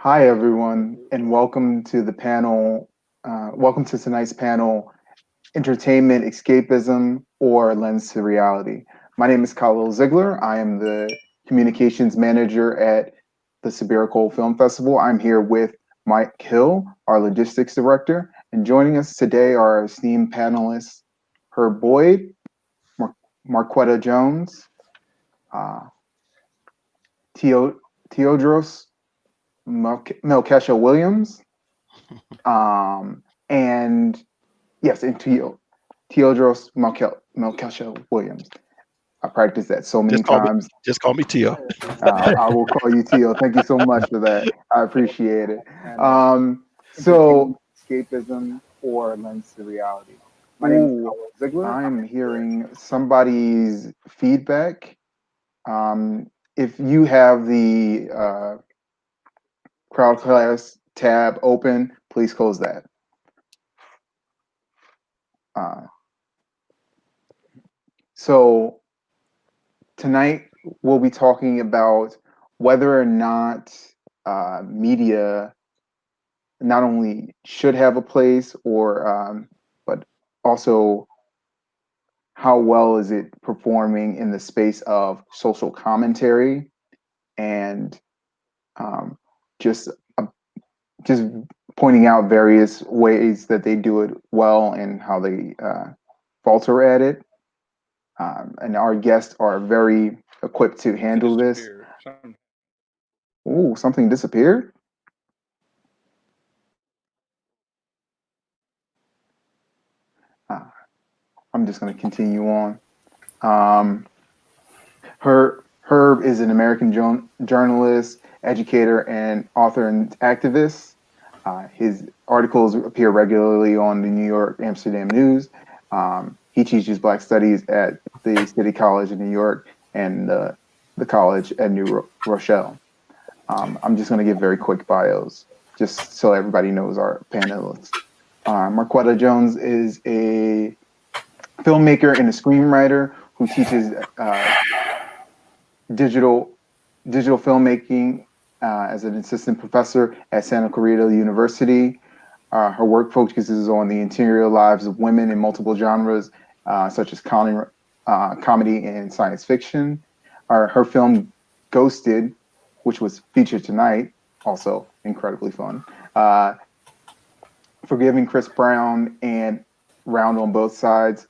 Hi, everyone, and welcome to the panel. Welcome to tonight's panel, Entertainment, Escapism, or Lens to Reality. My name is Khalil Ziegler. I am the communications manager at the Sabirical Film Festival. I'm here with Mike Hill, our logistics director, and joining us today are our esteemed panelists, Herb Boyd, Marquetta Jones, uh, Teodros Melkesha Williams, and yes, and Teodros Melkesha Williams. I practiced that so many Just call me, times. just call me Tio. I will call you Teo. Thank you so much for that. I appreciate it. So, escapism or lens to reality. My name is Khalil Ziegler. I'm hearing somebody's feedback. If you have the crowd class tab open, please close that. Uh, so tonight we'll be talking about whether or not media not only should have a place or but also how well is it performing in the space of social commentary and um, just uh, just pointing out various ways that they do it well and how they falter at it. And our guests are very equipped to handle this. Ooh, something disappeared? Uh, I'm just going to continue on. Um, Herb is an American journalist, educator, and author and activist. His articles appear regularly on the New York Amsterdam News. He teaches Black Studies at the City College in New York and the college at New Rochelle. I'm just going to give very quick bios, just so everybody knows our panelists. Marquetta Jones is a filmmaker and a screenwriter who teaches digital filmmaking as an assistant professor at Santa Clarita University. Her work focuses on the interior lives of women in multiple genres, such as comedy and science fiction. Her film Ghosted, which was featured tonight, also incredibly fun. Forgiving Chris Brown and Round on Both Sides,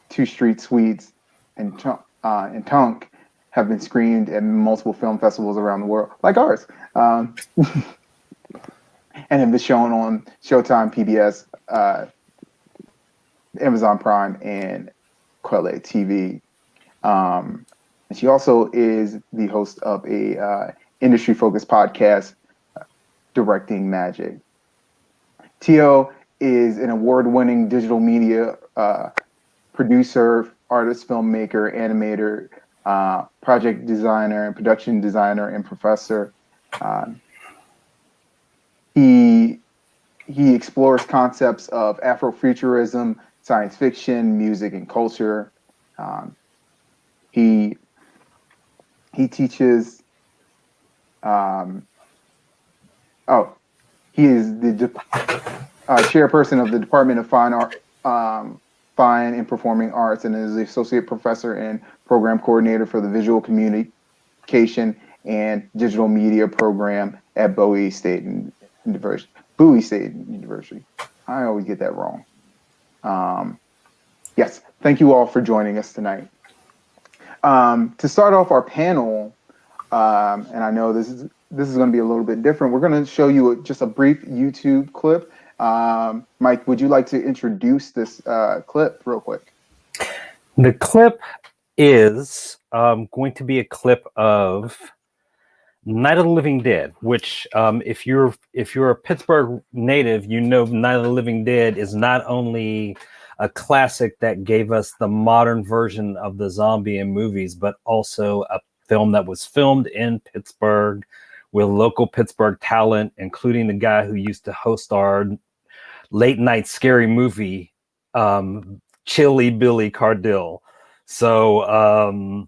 Two Street Sweets, and Tunk have been screened at multiple film festivals around the world, like ours, and have been shown on Showtime, PBS, Amazon Prime, and Quelle TV. And she also is the host of a industry-focused podcast, Directing Magic. Tio is an award-winning digital media producer, artist, filmmaker, animator, project designer, and production designer, and professor. He explores concepts of Afrofuturism, science fiction, music, and culture. He teaches. Oh, he is the chairperson of the Department of Fine and Performing Arts, and is the associate professor and program coordinator for the visual communication and digital media program at Bowie State University. Bowie State University. I always get that wrong. Yes, thank you all for joining us tonight. To start off our panel, and I know this is going to be a little bit different. We're going to show you just a brief YouTube clip. Mike, would you like to introduce this clip real quick? The clip is going to be a clip of Night of the Living Dead, which if you're a Pittsburgh native, you know Night of the Living Dead is not only a classic that gave us the modern version of the zombie in movies, but also a film that was filmed in Pittsburgh with local Pittsburgh talent, including the guy who used to host our late night scary movie, Chilly Billy Cardille. So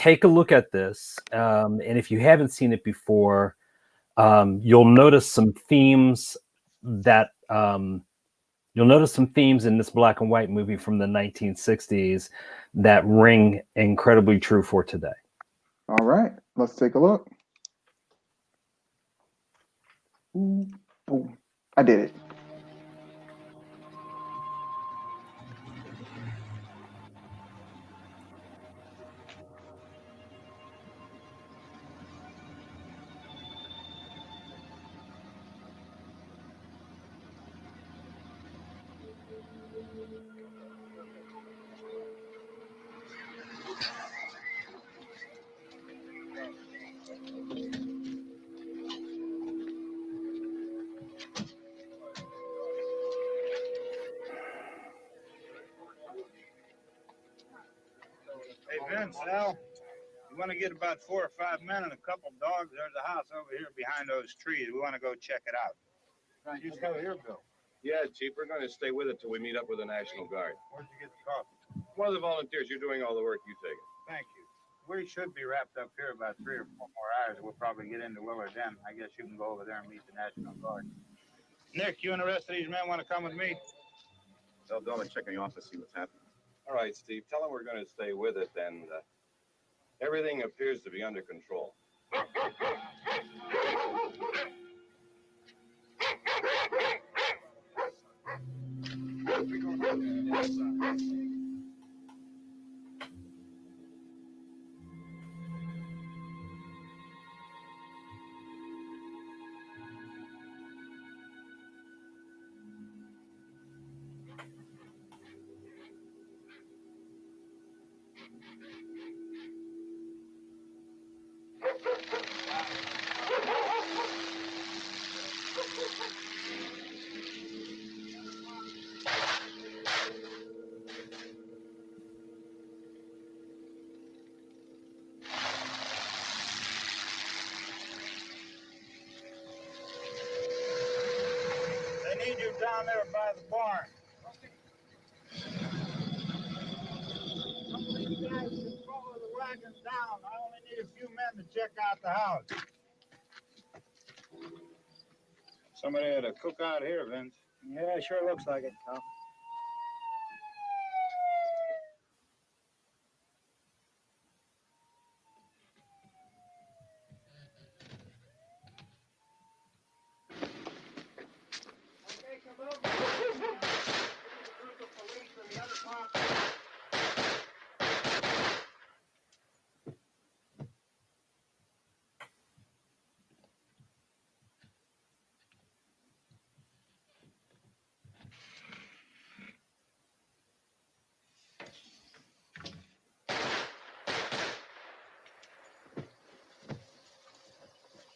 take a look at this, and if you haven't seen it before, you'll notice some themes that you'll notice some themes in this black and white movie from the 1960s that ring incredibly true for today. All right, let's take a look. Ooh, I did it. Hey, Vince, Al, you want to get about 4 or 5 men and a couple dogs? There's a house over here behind those trees. We want to go check it out. You still here, Bill? Yeah, Chief, we're going to stay with it till we meet up with the National Guard. Where'd you get the coffee? One of the volunteers, you're doing all the work, you take it. Thank you. We should be wrapped up here about 3 or 4 more hours. We'll probably get into Willard then. I guess you can go over there and meet the National Guard. Nick, you and the rest of these men want to come with me? Tell Bill to check in the office, see what's happening. All right, Steve, tell him we're going to stay with it, and everything appears to be under control. They need you down there by the barn. Some of these guys can follow the wagons down. I only need a few men to check out the house. Somebody had a cookout here, Vince. Yeah, it sure looks like it, Tom.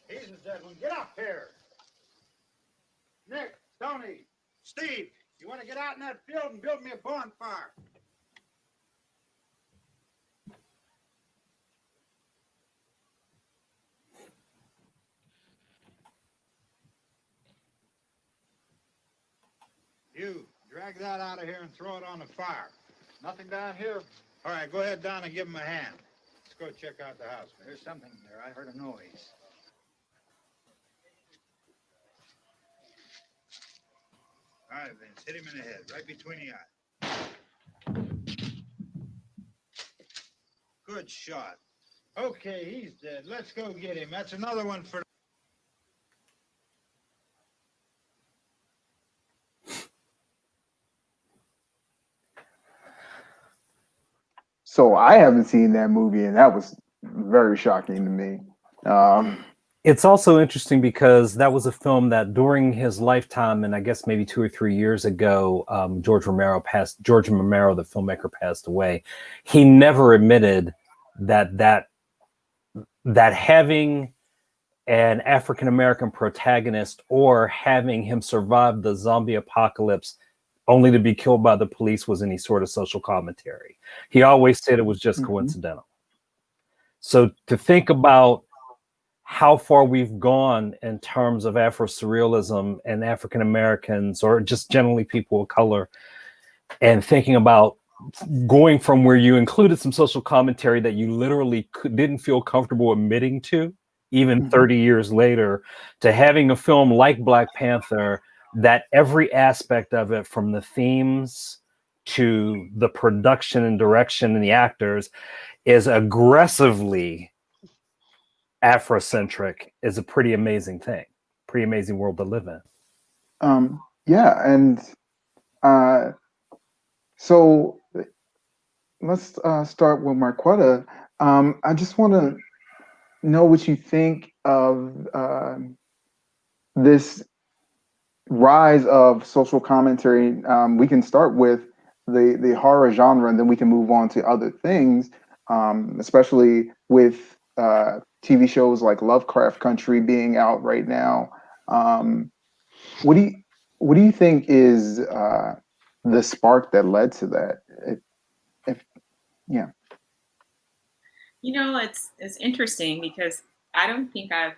He's a dead one. Get up here. Nick, Tony, Steve, you want to get out in that field and build me a bonfire? You, drag that out of here and throw it on the fire. Nothing down here. All right, go ahead down and give him a hand. Let's go check out the house. There's something there. I heard a noise. All right, Vince, hit him in the head, right between the eyes. Good shot. Okay, he's dead. Let's go get him. That's another one for... So I haven't seen that movie, and that was very shocking to me. It's also interesting because that was a film that during his lifetime, and I guess maybe 2 or 3 years ago, George Romero, the filmmaker, passed away. He never admitted that having an African-American protagonist or having him survive the zombie apocalypse only to be killed by the police was any sort of social commentary. He always said it was just coincidental. So to think about how far we've gone in terms of Afro-surrealism and African Americans, or just generally people of color, and thinking about going from where you included some social commentary that you literally didn't feel comfortable admitting to, even 30 years later, to having a film like Black Panther that every aspect of it, from the themes to the production and direction and the actors, is aggressively Afrocentric, is a pretty amazing thing, pretty amazing world to live in. Yeah, and so let's start with Marquetta. I just want to know what you think of this rise of social commentary. We can start with the horror genre, and then we can move on to other things, especially with TV shows like Lovecraft Country being out right now. What do you think is the spark that led to that? Yeah. It's interesting because I don't think I've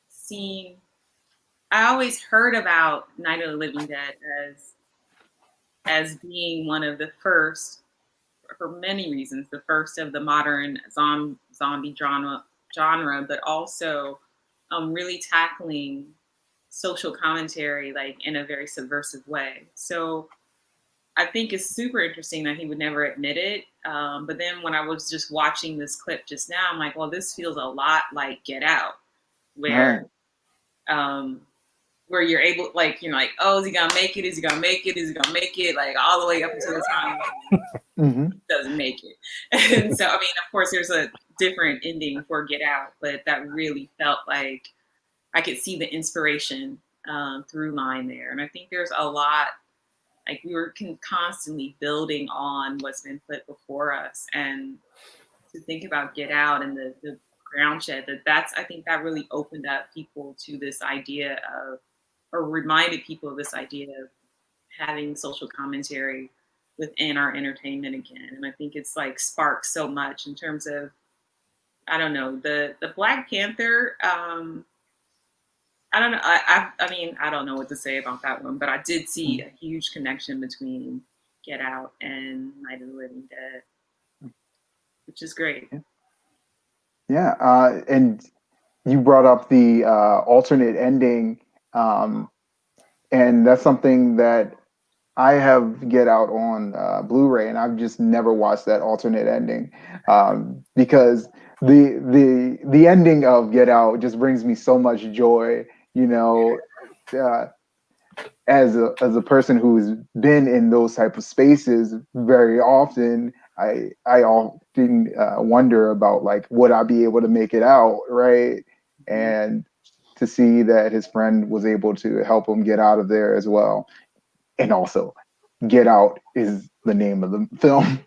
seen. I always heard about Night of the Living Dead as being one of the first, for many reasons, the first of the modern zombie genre, but also really tackling social commentary like in a very subversive way. So I think it's super interesting that he would never admit it. But then when I was just watching this clip just now, I'm like, well, this feels a lot like Get Out, where where you're able, like, like, oh, is he gonna make it? Is he gonna make it? Is he gonna make it? Like all the way up until the time he doesn't make it. And so, I mean, of course, there's a different ending for Get Out, but that really felt like I could see the inspiration through line there. And I think there's a lot, like we were constantly building on what's been put before us, and to think about Get Out and the ground shed, I think that really opened up people to this idea of, or reminded people of this idea of having social commentary within our entertainment again. And I think it's like sparked so much in terms of, I don't know, the Black Panther. I don't know. I mean, I don't know what to say about that one, but I did see a huge connection between Get Out and Night of the Living Dead, which is great. Yeah, and you brought up the alternate ending, and that's something that I have Get Out on Blu-ray, and I've just never watched that alternate ending because the ending of Get Out just brings me so much joy. As a person who's been in those type of spaces very often, I often wonder about, like, would I be able to make it out, right? And to see that his friend was able to help him get out of there as well. And also, Get Out is the name of the film.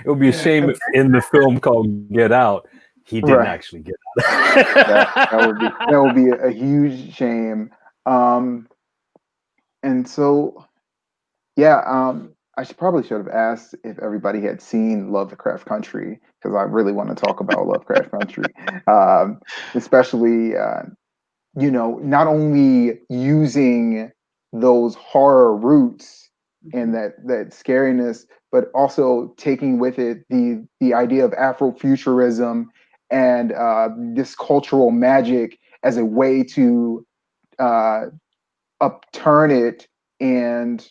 It would be a shame if in the film called Get Out, he didn't actually get out. that would be a huge shame. And so, yeah, I probably should have asked if everybody had seen Lovecraft Country, because I really want to talk about Lovecraft Country, especially not only using those horror roots and that scariness, but also taking with it the idea of Afrofuturism and this cultural magic as a way to upturn it and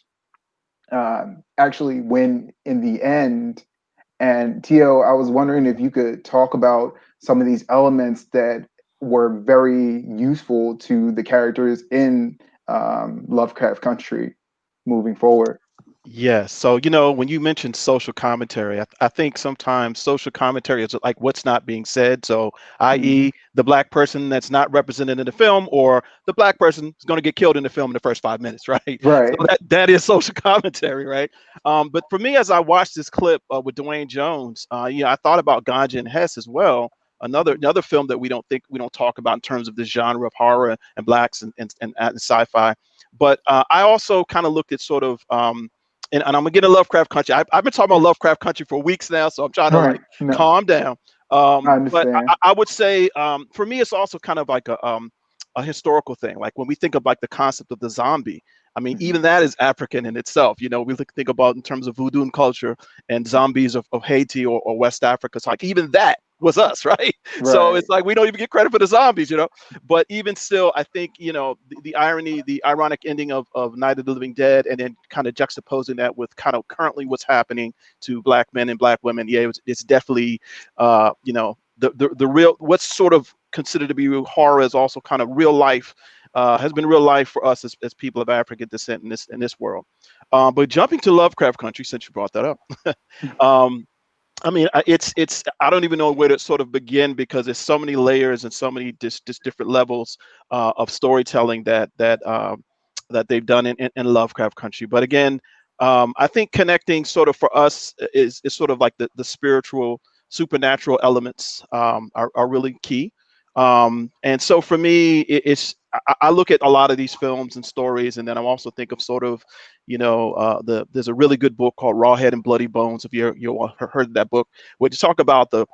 actually win in the end. And Tio, I was wondering if you could talk about some of these elements that were very useful to the characters in Lovecraft Country moving forward. Yes. So, when you mentioned social commentary, I think sometimes social commentary is like what's not being said. So, i.e., the Black person that's not represented in the film, or the Black person is going to get killed in the film in the first 5 minutes, right? Right. So that is social commentary, right? But for me, as I watched this clip with Dwayne Jones, I thought about Ganja and Hess as well. Another film that we don't talk about in terms of the genre of horror and Blacks and sci-fi. But I also kind of looked at sort of and I'm gonna get in Lovecraft Country. I've been talking about Lovecraft Country for weeks now, so I'm trying to calm down. I understand. But I would say for me, it's also kind of like a historical thing. Like when we think of like the concept of the zombie, I mean, even that is African in itself. You know, we think about in terms of voodoo culture and zombies of Haiti or West Africa. It's like even that was us, right? So it's like we don't even get credit for the zombies, you know. But even still, I think, you know, the irony, the ironic ending of Night of the Living Dead, and then kind of juxtaposing that with kind of currently what's happening to Black men and Black women. Yeah, it's definitely, you know, the real, what's sort of considered to be horror is also kind of real life, has been real life for us as people of African descent in this world. But jumping to Lovecraft Country, since you brought that up, I mean, it's I don't even know where to sort of begin, because there's so many layers and so many just different levels of storytelling that they've done in Lovecraft Country. But again, I think connecting sort of for us is sort of like the spiritual, supernatural elements are really key. And so for me, I look at a lot of these films and stories, and then I also think of sort of, you know, there's a really good book called Rawhead and Bloody Bones. If you heard that book, which talk about the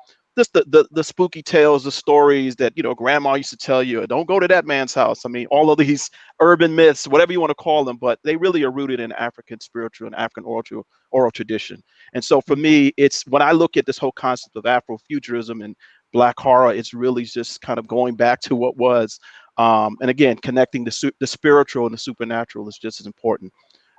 spooky tales, the stories that, you know, grandma used to tell you. Don't go to that man's house. I mean, all of these urban myths, whatever you want to call them, but they really are rooted in African spiritual and African oral tradition. And so for me, it's when I look at this whole concept of Afrofuturism and Black horror, it's really just kind of going back to what was. And again, connecting the spiritual and the supernatural is just as important.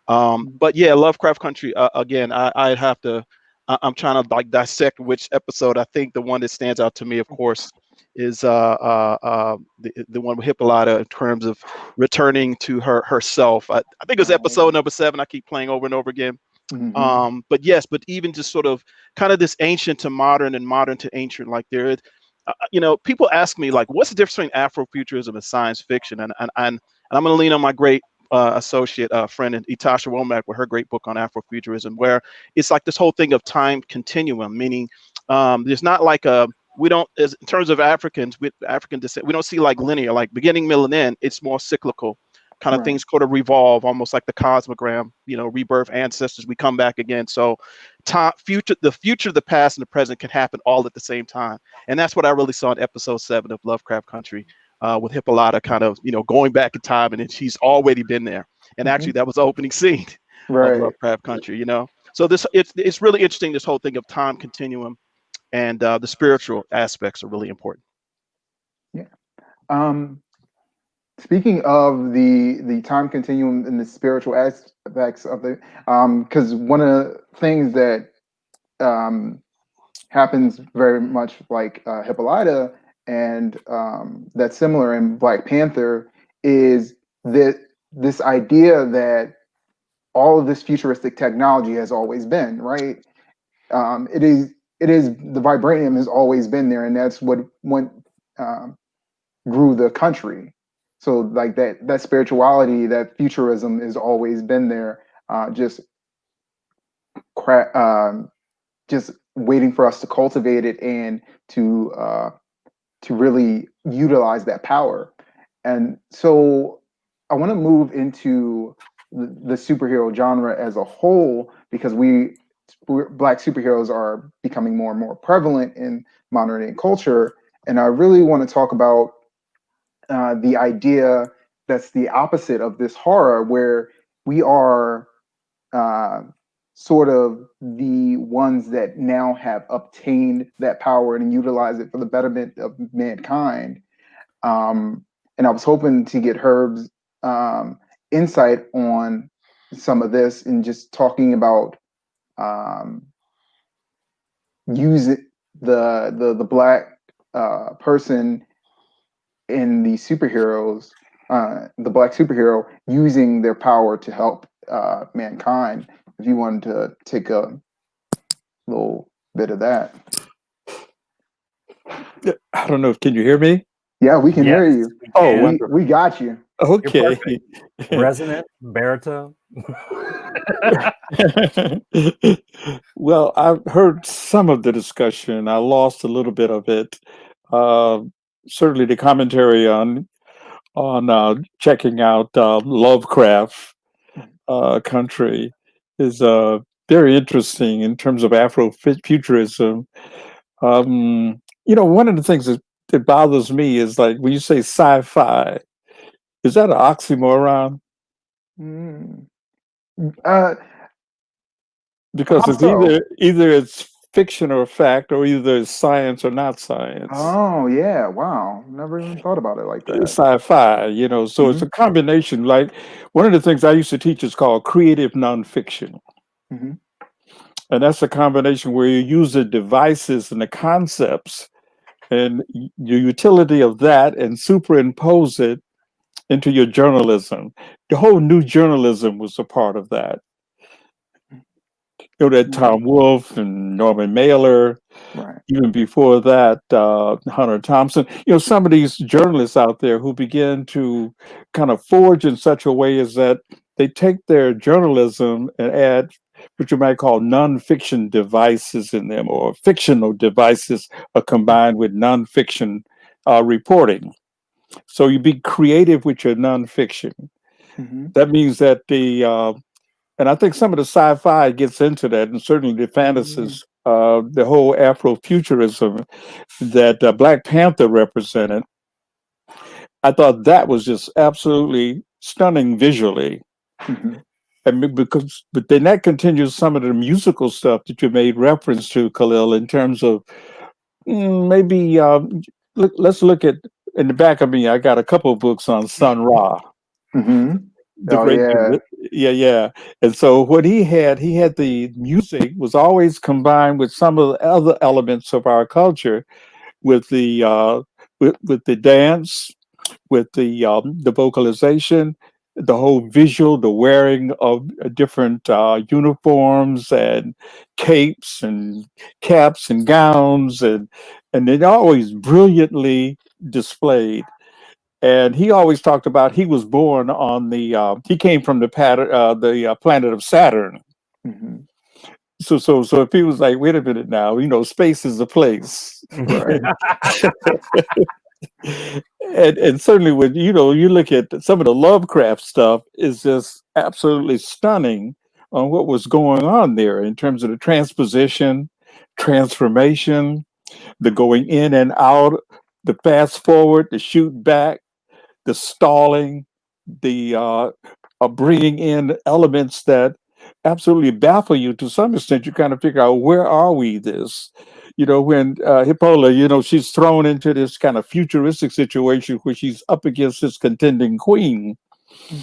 But yeah, Lovecraft Country, again, I'd have to, I'm trying to like dissect which episode. I think the one that stands out to me, of course, is the one with Hippolyta, in terms of returning to herself. I think it was episode number 7. I keep playing over and over again. But yes, but even just sort of kind of this ancient to modern and modern to ancient, like there, you know, people ask me like, what's the difference between Afrofuturism and science fiction? And I'm going to lean on my great associate friend Itasha Womack with her great book on Afrofuturism, where it's like this whole thing of time continuum, meaning there's not like we don't, as in terms of Africans with African descent, we don't see like linear, like beginning, middle, and end. It's more cyclical kind of things, sort of revolve, almost like the cosmogram, you know, rebirth, ancestors, we come back again. So the future, the past, and the present can happen all at the same time. And that's what I really saw in episode 7 of Lovecraft Country, with Hippolyta kind of, you know, going back in time, and she's already been there. And actually that was the opening scene of Lovecraft Country, you know. So it's really interesting, this whole thing of time continuum, and the spiritual aspects are really important. Yeah. Speaking of the time continuum and the spiritual aspects of it, because one of the things that happens very much like Hippolyta, and that's similar in Black Panther, is that this idea that all of this futuristic technology has always been, right? It is the vibranium has always been there, and that's what grew the country. So like that spirituality, that futurism has always been there, just just waiting for us to cultivate it and to really utilize that power. And so I want to move into the superhero genre as a whole, because Black superheroes are becoming more and more prevalent in modern day culture. And I really want to talk about the idea that's the opposite of this horror, where we are sort of the ones that now have obtained that power and utilize it for the betterment of mankind. And I was hoping to get Herb's insight on some of this, and just talking about using the Black person in the superheroes, the Black superhero using their power to help mankind. If you wanted to take a little bit of that. I don't know. Can you hear me? Yeah, we can hear you. Oh, we got you. Okay. Resonant baritone. Well, I've heard some of the discussion. I lost a little bit of it. Certainly, the commentary on checking out Lovecraft Country is very interesting in terms of Afrofuturism. You know, one of the things that bothers me is like when you say sci-fi, is that an oxymoron? Mm. Uh, because how it's so? either it's fiction or fact, or either it's science or not science. Oh yeah, wow. Never even thought about it like It's that. sci-fi, you know. So it's Hmm. a combination. Like one of the things I used to teach is called creative nonfiction, Hmm. and that's a combination where you use the devices and the concepts and the utility of that, and superimpose it into your journalism. The whole new journalism was a part of that. You know, that Right. Tom Wolfe and Norman Mailer, Right. even before that, Hunter Thompson, you know, some of these journalists out there who begin to kind of forge in such a way as that they take their journalism and add what you might call nonfiction devices in them, or fictional devices are combined with nonfiction reporting. So you be creative with your nonfiction. Hmm. That means that and I think some of the sci-fi gets into that, and certainly the Hmm. fantasies, the whole Afrofuturism that Black Panther represented. I thought that was just absolutely stunning visually. Hmm. But then that continues some of the musical stuff that you made reference to, Khalil, in terms of maybe let's look at in the back of me. I got a couple of books on Sun Ra, Hmm. the Oh great yeah. yeah. And so what he had the music was always combined with some of the other elements of our culture, with the with the dance, with the vocalization, the whole visual, the wearing of different uniforms and capes and caps and gowns, and it always brilliantly displayed. And he always talked about he was born on he came from the planet of Saturn. Hmm. So if he was like, wait a minute now, you know, space is a place. Right. And certainly when you look at some of the Lovecraft stuff is just absolutely stunning on what was going on there in terms of the transposition, transformation, the going in and out, the fast forward, the shoot back, the stalling, the bringing in elements that absolutely baffle you to some extent. You kind of figure out, where are we this? You know, when Hippola, you know, she's thrown into this kind of futuristic situation where she's up against this contending queen.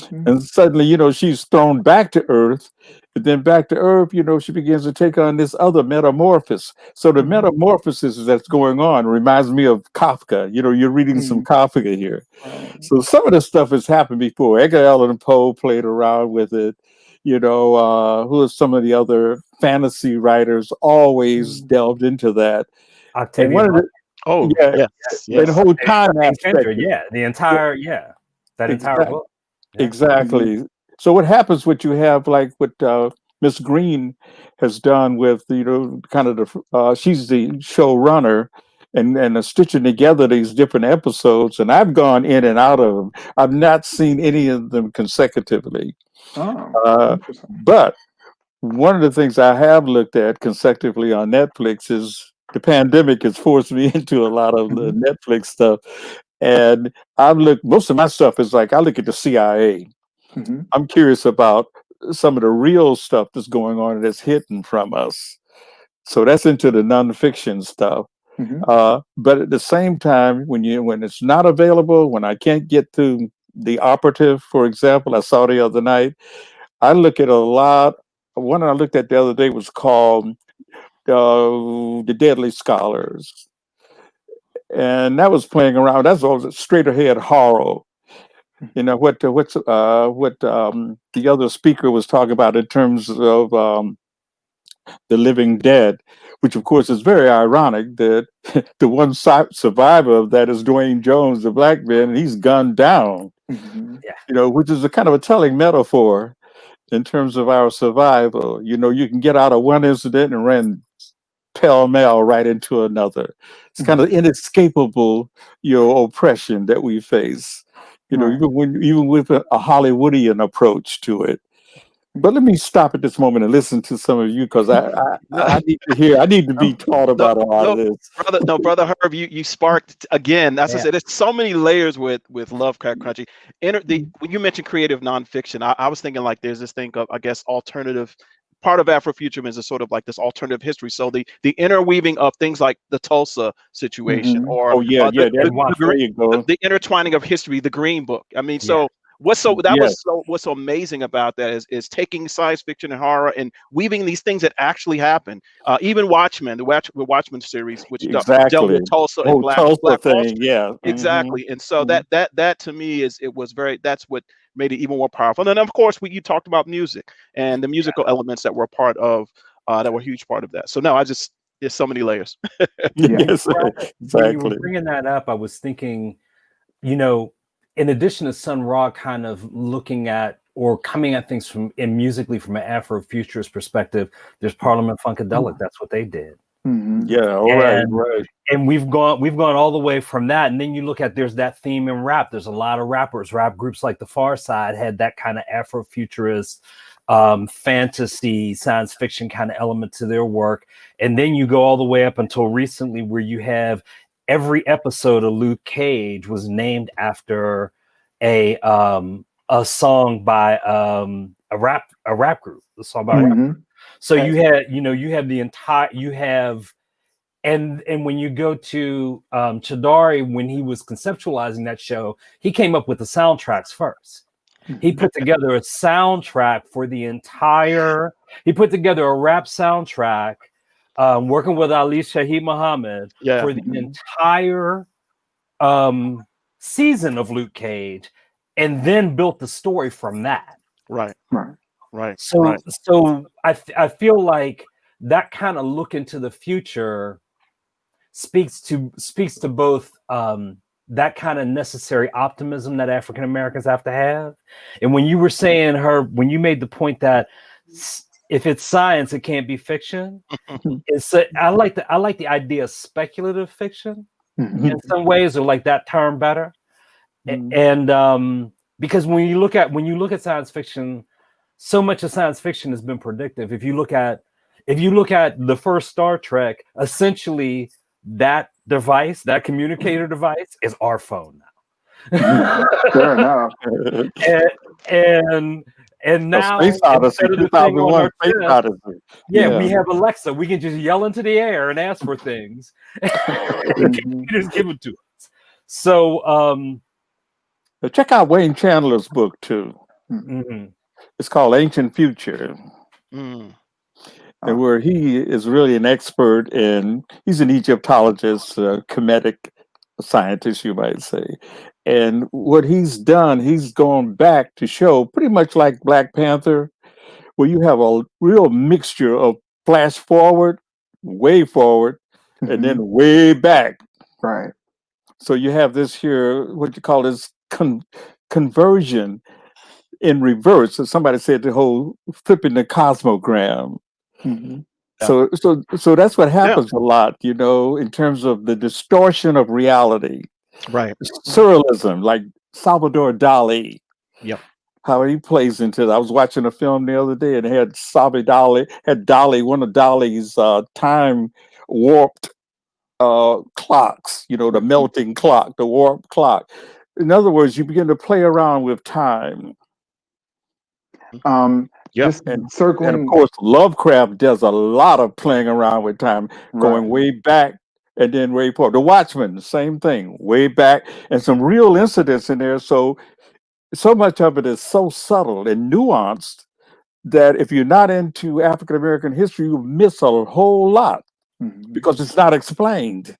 Hmm. And suddenly, you know, she's thrown back to Earth. But then back to Earth, you know, she begins to take on this other metamorphosis. So the Hmm. metamorphosis that's going on reminds me of Kafka. You know, you're reading some Hmm. Kafka here. Right. So some of this stuff has happened before. Edgar Allan Poe played around with it. You know, who are some of the other fantasy writers always Mm. delved into that. And Octavia one of Butler. the, Oh, yeah, yes, and the yes. whole Octavia time Butler, King aspect. Kindred, yeah, the entire, yeah, that entire Exactly. book. Yeah. Hmm. Exactly. So what happens when you have like what Miss Green has done with, you know, kind of she's the showrunner and stitching together these different episodes, and I've gone in and out of them. I've not seen any of them consecutively, Oh, uh, interesting. but one of the things I have looked at consecutively on Netflix is the pandemic has forced me into a lot of the Hmm. Netflix stuff, and I've looked. Most of my stuff is like I look at the CIA. Hmm. I'm curious about some of the real stuff that's going on that's hidden from us. So that's into the nonfiction stuff. Hmm. But at the same time, when it's not available, when I can't get to The Operative, for example, I saw the other night, I look at a lot. One I looked at the other day was called The Deadly Scholars. And that was playing around. That's all straight ahead horror. You know what the other speaker was talking about in terms of the living dead, which of course is very ironic that the one survivor of that is Dwayne Jones, the black man, and he's gunned down. Hmm. Yeah. You know, which is a kind of a telling metaphor in terms of our survival. You know, you can get out of one incident and run pell-mell right into another. It's kind of Hmm. inescapable, you know, oppression that we face. You know, Right. even with a Hollywoodian approach to it. But let me stop at this moment and listen to some of you because I need to hear. I need to be taught about a lot of this. Brother Herb, you sparked again. That's what I said. There's so many layers with Lovecraft Country. When you mentioned creative nonfiction, I was thinking like there's this thing of, I guess, alternative. Part of Afrofuturism is a sort of like this alternative history. So the interweaving of things like the Tulsa situation, or there you go. The intertwining of history, the Green Book. I mean, so. What's so amazing about that is taking science fiction and horror and weaving these things that actually happen. Even Watchmen, the Watchmen series, which dealt with Tulsa and Black Wall Street. Exactly. And so that to me that's what made it even more powerful. And then of course you talked about music and the musical elements that were part of that were a huge part of that. So no, there's so many layers. Yes, exactly. When you were bringing that up, I was thinking, in addition to Sun Ra kind of looking at or coming at things musically from an Afrofuturist perspective, there's Parliament Funkadelic. That's what they did. Yeah, right. And we've gone all the way from that. And then you look at there's that theme in rap. There's a lot of rap groups like the Far Side had that kind of Afrofuturist fantasy, science fiction kind of element to their work. And then you go all the way up until recently where you have every episode of Luke Cage was named after a song by a rap group. A song by a rap group. So you have the entire and when you go to Chidari, when he was conceptualizing that show, he came up with the soundtracks first. He put together a soundtrack for the entire. He put together a rap soundtrack. Working with Ali Shaheed Muhammad for the entire season of Luke Cage, and then built the story from that. Right. So I feel like that kind of look into the future speaks to both that kind of necessary optimism that African Americans have to have, and when you were saying when you made the point that if it's science, it can't be fiction. I like the idea of speculative fiction in some ways, or like that term better. And because when you look at science fiction, so much of science fiction has been predictive. If you look at the first Star Trek, essentially that device, that communicator device, is our phone now. Fair enough. And now, Space Odyssey, 2001, Space Odyssey. Yeah, we have Alexa. We can just yell into the air and ask for things. Just give it to us. So, check out Wayne Chandler's book too. It's called Ancient Future, and where he is really an expert he's an Egyptologist, Kemetic scientist, you might say. And what he's done, he's gone back to show pretty much like Black Panther, where you have a real mixture of flash forward, way forward, and then way back. Right. So you have this here, what you call this conversion in reverse. So somebody said the whole flipping the cosmogram. So that's what happens a lot, in terms of the distortion of reality. Right. Surrealism, like Salvador Dali. Yep. How he plays into it. I was watching a film the other day and it had one of Dali's time warped clocks, the melting clock, the warp clock. In other words, you begin to play around with time. Circling. And of course, Lovecraft does a lot of playing around with time, going way back and then way forward. The Watchmen, same thing, way back, and some real incidents in there. So much of it is so subtle and nuanced that if you're not into African American history, you miss a whole lot because it's not explained.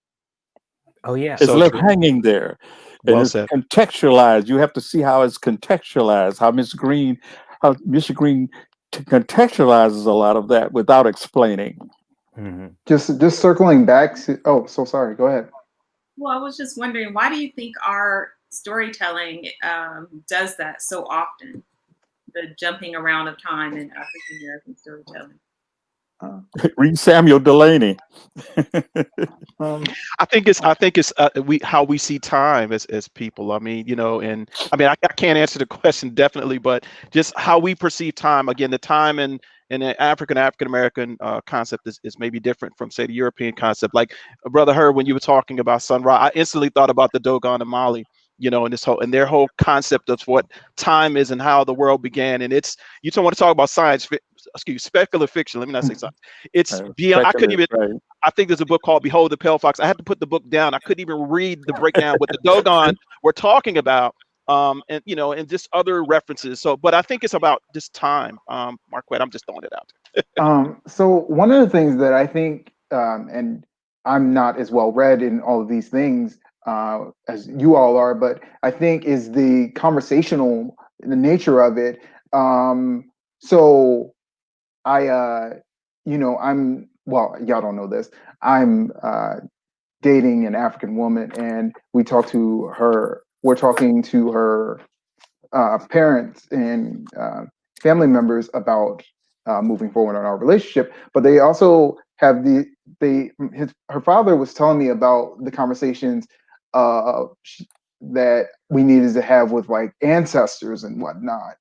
Oh yeah, it's left hanging there. Well it's said. Contextualized. You have to see how it's contextualized. How Mr. Green contextualizes a lot of that without explaining. Just circling back to. Oh, so sorry. Go ahead. Well, I was just wondering, why do you think our storytelling does that so often? The jumping around of time in African American storytelling. Read Samuel Delaney. I think it's we how we see time as people. I mean, and I mean, I can't answer the question definitely, but just how we perceive time. Again, the time in the African American concept is maybe different from, say, the European concept. Like Brother Herb, when you were talking about sunrise, I instantly thought about the Dogon and Mali, and and their whole concept of what time is and how the world began. And you don't want to talk about speculative fiction. Let me not say science. It's beyond. I couldn't even. Right. I think there's a book called Behold the Pale Fox. I had to put the book down. I couldn't even read the breakdown what the Dogon were talking about, and and just other references. So, but I think it's about this time, Marquette. I'm just throwing it out there. So one of the things that I think, and I'm not as well read in all of these things as you all are, but I think is the conversational, the nature of it. So I, well, y'all don't know this. I'm dating an African woman, and we're talking to her parents and family members about moving forward on our relationship. But they also have her father was telling me about the conversations that we needed to have with like ancestors and whatnot,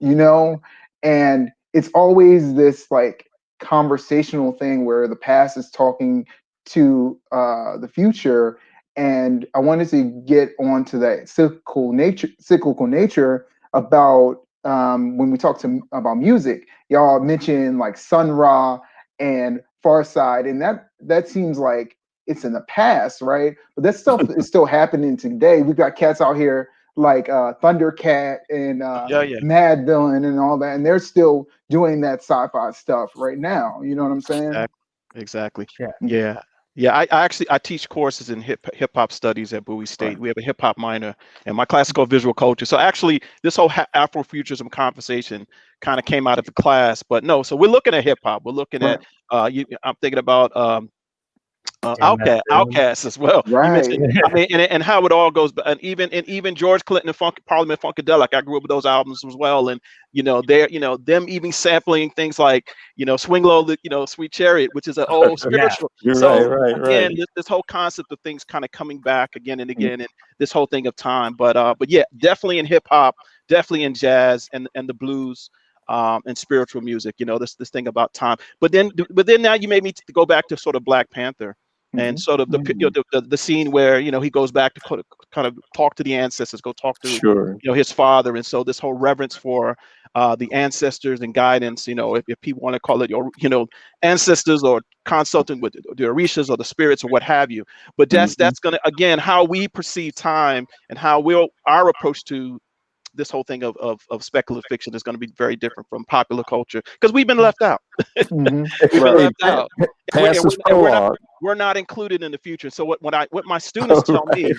and it's always this like conversational thing where the past is talking to the future. And I wanted to get onto that cyclical nature about when we talk about music. Y'all mentioned like Sun Ra and Far Side, and that seems like it's in the past, right? But that stuff is still happening today. We've got cats out here like Thundercat and Yeah. Mad Villain and all that, and they're still doing that sci-fi stuff right now. You know what I'm saying? Exactly. Yeah. Yeah. I teach courses in hip hop studies at Bowie State. Right. We have a hip hop minor and my classical visual culture. So actually, this whole Afrofuturism conversation kind of came out of the class. But no, so we're looking at hip hop. We're looking at I'm thinking about Outcast as well. You Right. mentioned, I mean, and how it all goes, and even George Clinton and Parliament Funkadelic. I grew up with those albums as well, and they're them even sampling things like Swing Low, Sweet Chariot, which is an old spiritual. You're So right. again, this whole concept of things kind of coming back again and again, and this whole thing of time. But yeah, definitely in hip hop, definitely in jazz and the blues. And spiritual music, this thing about time. But then now you made me go back to sort of Black Panther and sort of the scene where he goes back to kind of talk to the ancestors, go talk to his father, and so this whole reverence for the ancestors and guidance. If people want to call it your ancestors or consulting with the orishas or the spirits or what have you. But that's gonna again how we perceive time and how our approach to this whole thing of speculative fiction is going to be very different from popular culture because we've been left out. We've been left out. We're not included in the future. So what my students tell me,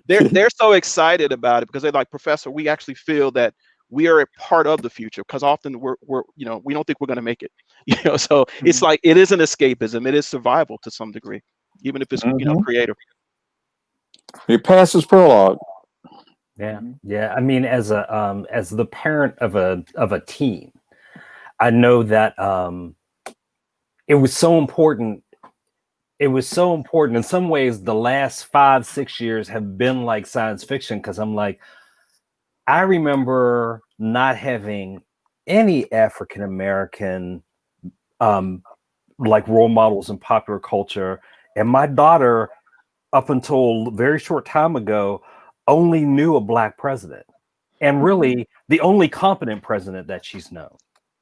they're so excited about it because they're like, Professor, we actually feel that we are a part of the future because often we're we don't think we're going to make it. So it's like it is an escapism. It is survival to some degree, even if it's creative. It passes prologue. Yeah. I mean, as the parent of a teen, I know that it was so important. It was so important. In some ways, the last 5-6 years have been like science fiction because I'm like, I remember not having any African American like role models in popular culture, and my daughter, up until a very short time ago, only knew a Black president, and really the only competent president that she's known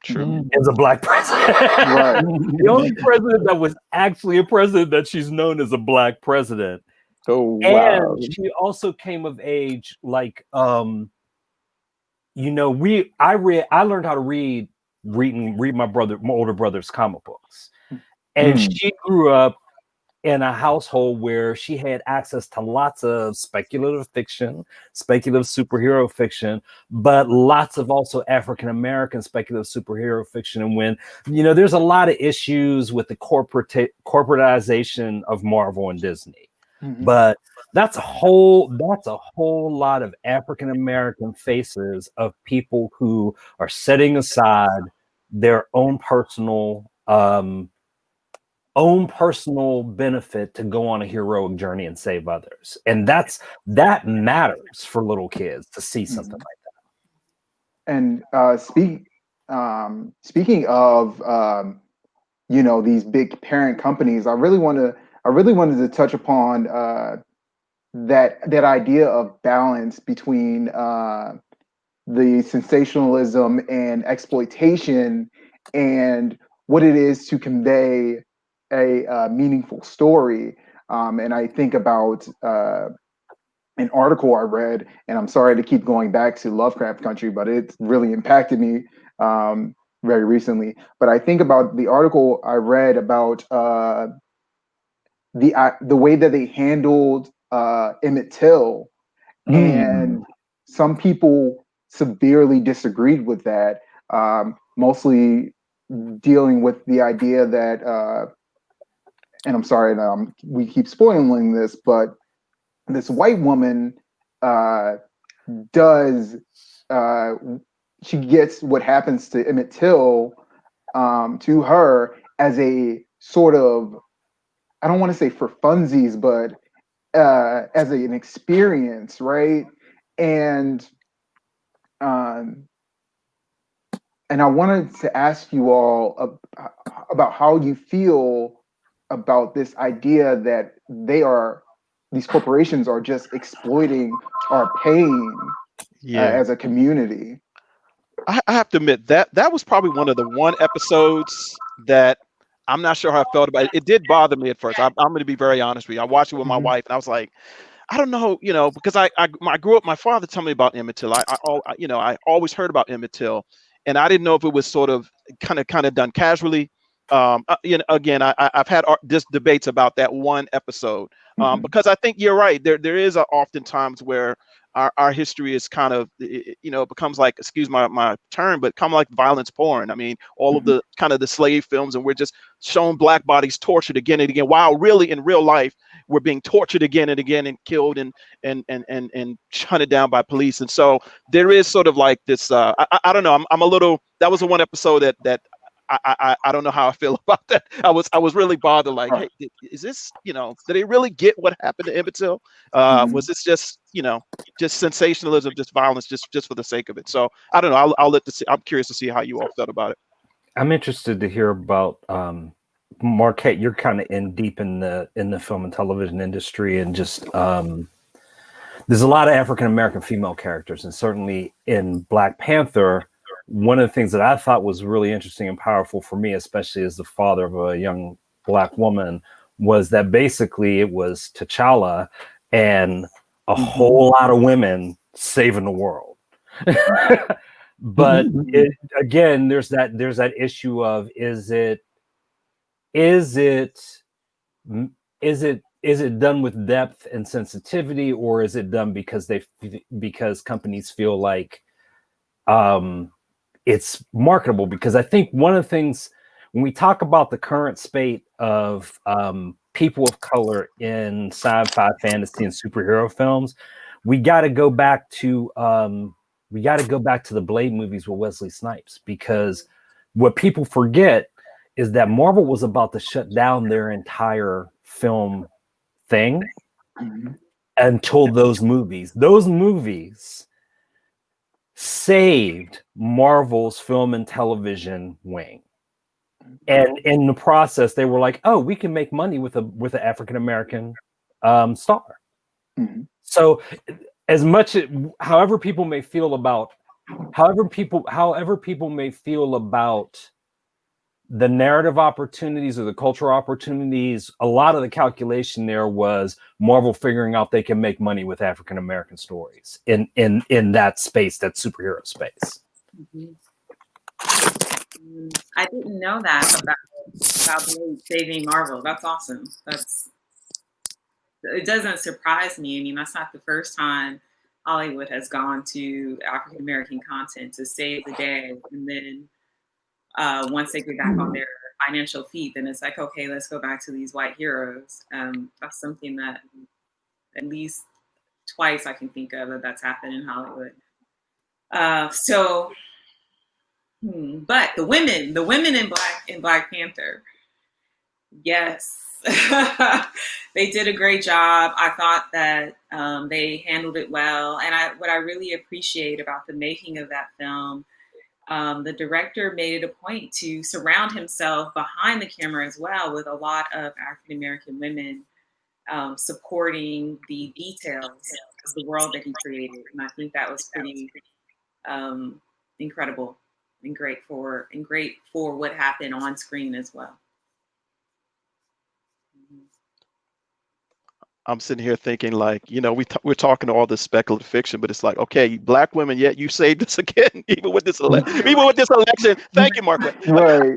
is a Black president. Right. The only president that was actually a president that she's known is a Black president. Oh wow! And she also came of age like I learned how to read my older brother's comic books, and she grew up in a household where she had access to lots of speculative fiction, speculative superhero fiction, but lots of also African-American speculative superhero fiction. And when, there's a lot of issues with the corporatization of Marvel and Disney, but that's a whole lot of African-American faces of people who are setting aside their own personal own personal benefit to go on a heroic journey and save others. And that matters for little kids to see something like that. And speaking of these big parent companies, I really wanted to touch upon that idea of balance between the sensationalism and exploitation, and what it is to convey a meaningful story. And I think about an article I read, and I'm sorry to keep going back to Lovecraft Country, but it's really impacted me very recently. But I think about the article I read about the way that they handled Emmett Till, and some people severely disagreed with that. Mostly dealing with the idea that, and I'm sorry that we keep spoiling this, but this white woman does she gets what happens to Emmett Till to her as a sort of, I don't want to say for funsies, but as an experience, right? And um, and I wanted to ask you all about how you feel about this idea that these corporations are just exploiting our pain Yeah. as a community. I have to admit that was probably one of the episodes that I'm not sure how I felt about it. It did bother me at first. I'm going to be very honest with you. I watched it with my wife, and I was like, I don't know, because I grew up. My father told me about Emmett Till. I always heard about Emmett Till, and I didn't know if it was sort of kind of done casually. Again, I've had this debates about that one episode, because I think you're right. There is oftentimes where our history is kind of, it becomes like, excuse my term, but kind of like violence porn. I mean, all of the kind of the slave films, and we're just showing black bodies tortured again and again, while really in real life we're being tortured again and again and killed and hunted down by police. And so there is sort of like this. I don't know. I'm a little. That was the one episode that. I don't know how I feel about that. I was really bothered. Like, hey, is this, did they really get what happened to Emmett Till? Was this just, just sensationalism, just violence, just for the sake of it? So I don't know. I'm curious to see how you all felt about it. I'm interested to hear about Marquette. You're kind of deep in the film and television industry, and just there's a lot of African American female characters, and certainly in Black Panther. One of the things that I thought was really interesting and powerful for me, especially as the father of a young Black woman, was that basically it was T'Challa and a whole lot of women saving the world. But again, there's that issue of is it done with depth and sensitivity, or is it done because companies feel like it's marketable? Because I think one of the things when we talk about the current spate of people of color in sci-fi, fantasy, and superhero films, we got to go back to the Blade movies with Wesley Snipes, because what people forget is that Marvel was about to shut down their entire film thing until those movies saved Marvel's film and television wing. And in the process, they were like, "Oh, we can make money with an African American star." So, however people may feel about the narrative opportunities or the cultural opportunities, a lot of the calculation there was Marvel figuring out they can make money with African American stories in that space, that superhero space. I didn't know that about Blade saving Marvel. That's awesome. It doesn't surprise me. I mean, that's not the first time Hollywood has gone to African American content to save the day, and then once they get back on their financial feet, then it's like, okay, let's go back to these white heroes. That's something that at least twice I can think of that's happened in Hollywood. But the women in Black Panther, Yes. They did a great job. I thought that they handled it well. And what I really appreciate about the making of that film, the director made it a point to surround himself behind the camera as well with a lot of African American women supporting the details of the world that he created. And I think that was pretty incredible and great for what happened on screen as well. I'm sitting here thinking, like, we're talking all this speculative fiction, but it's like, okay, Black women, yet you saved us again, even with this election. Thank you, Marquette. Right.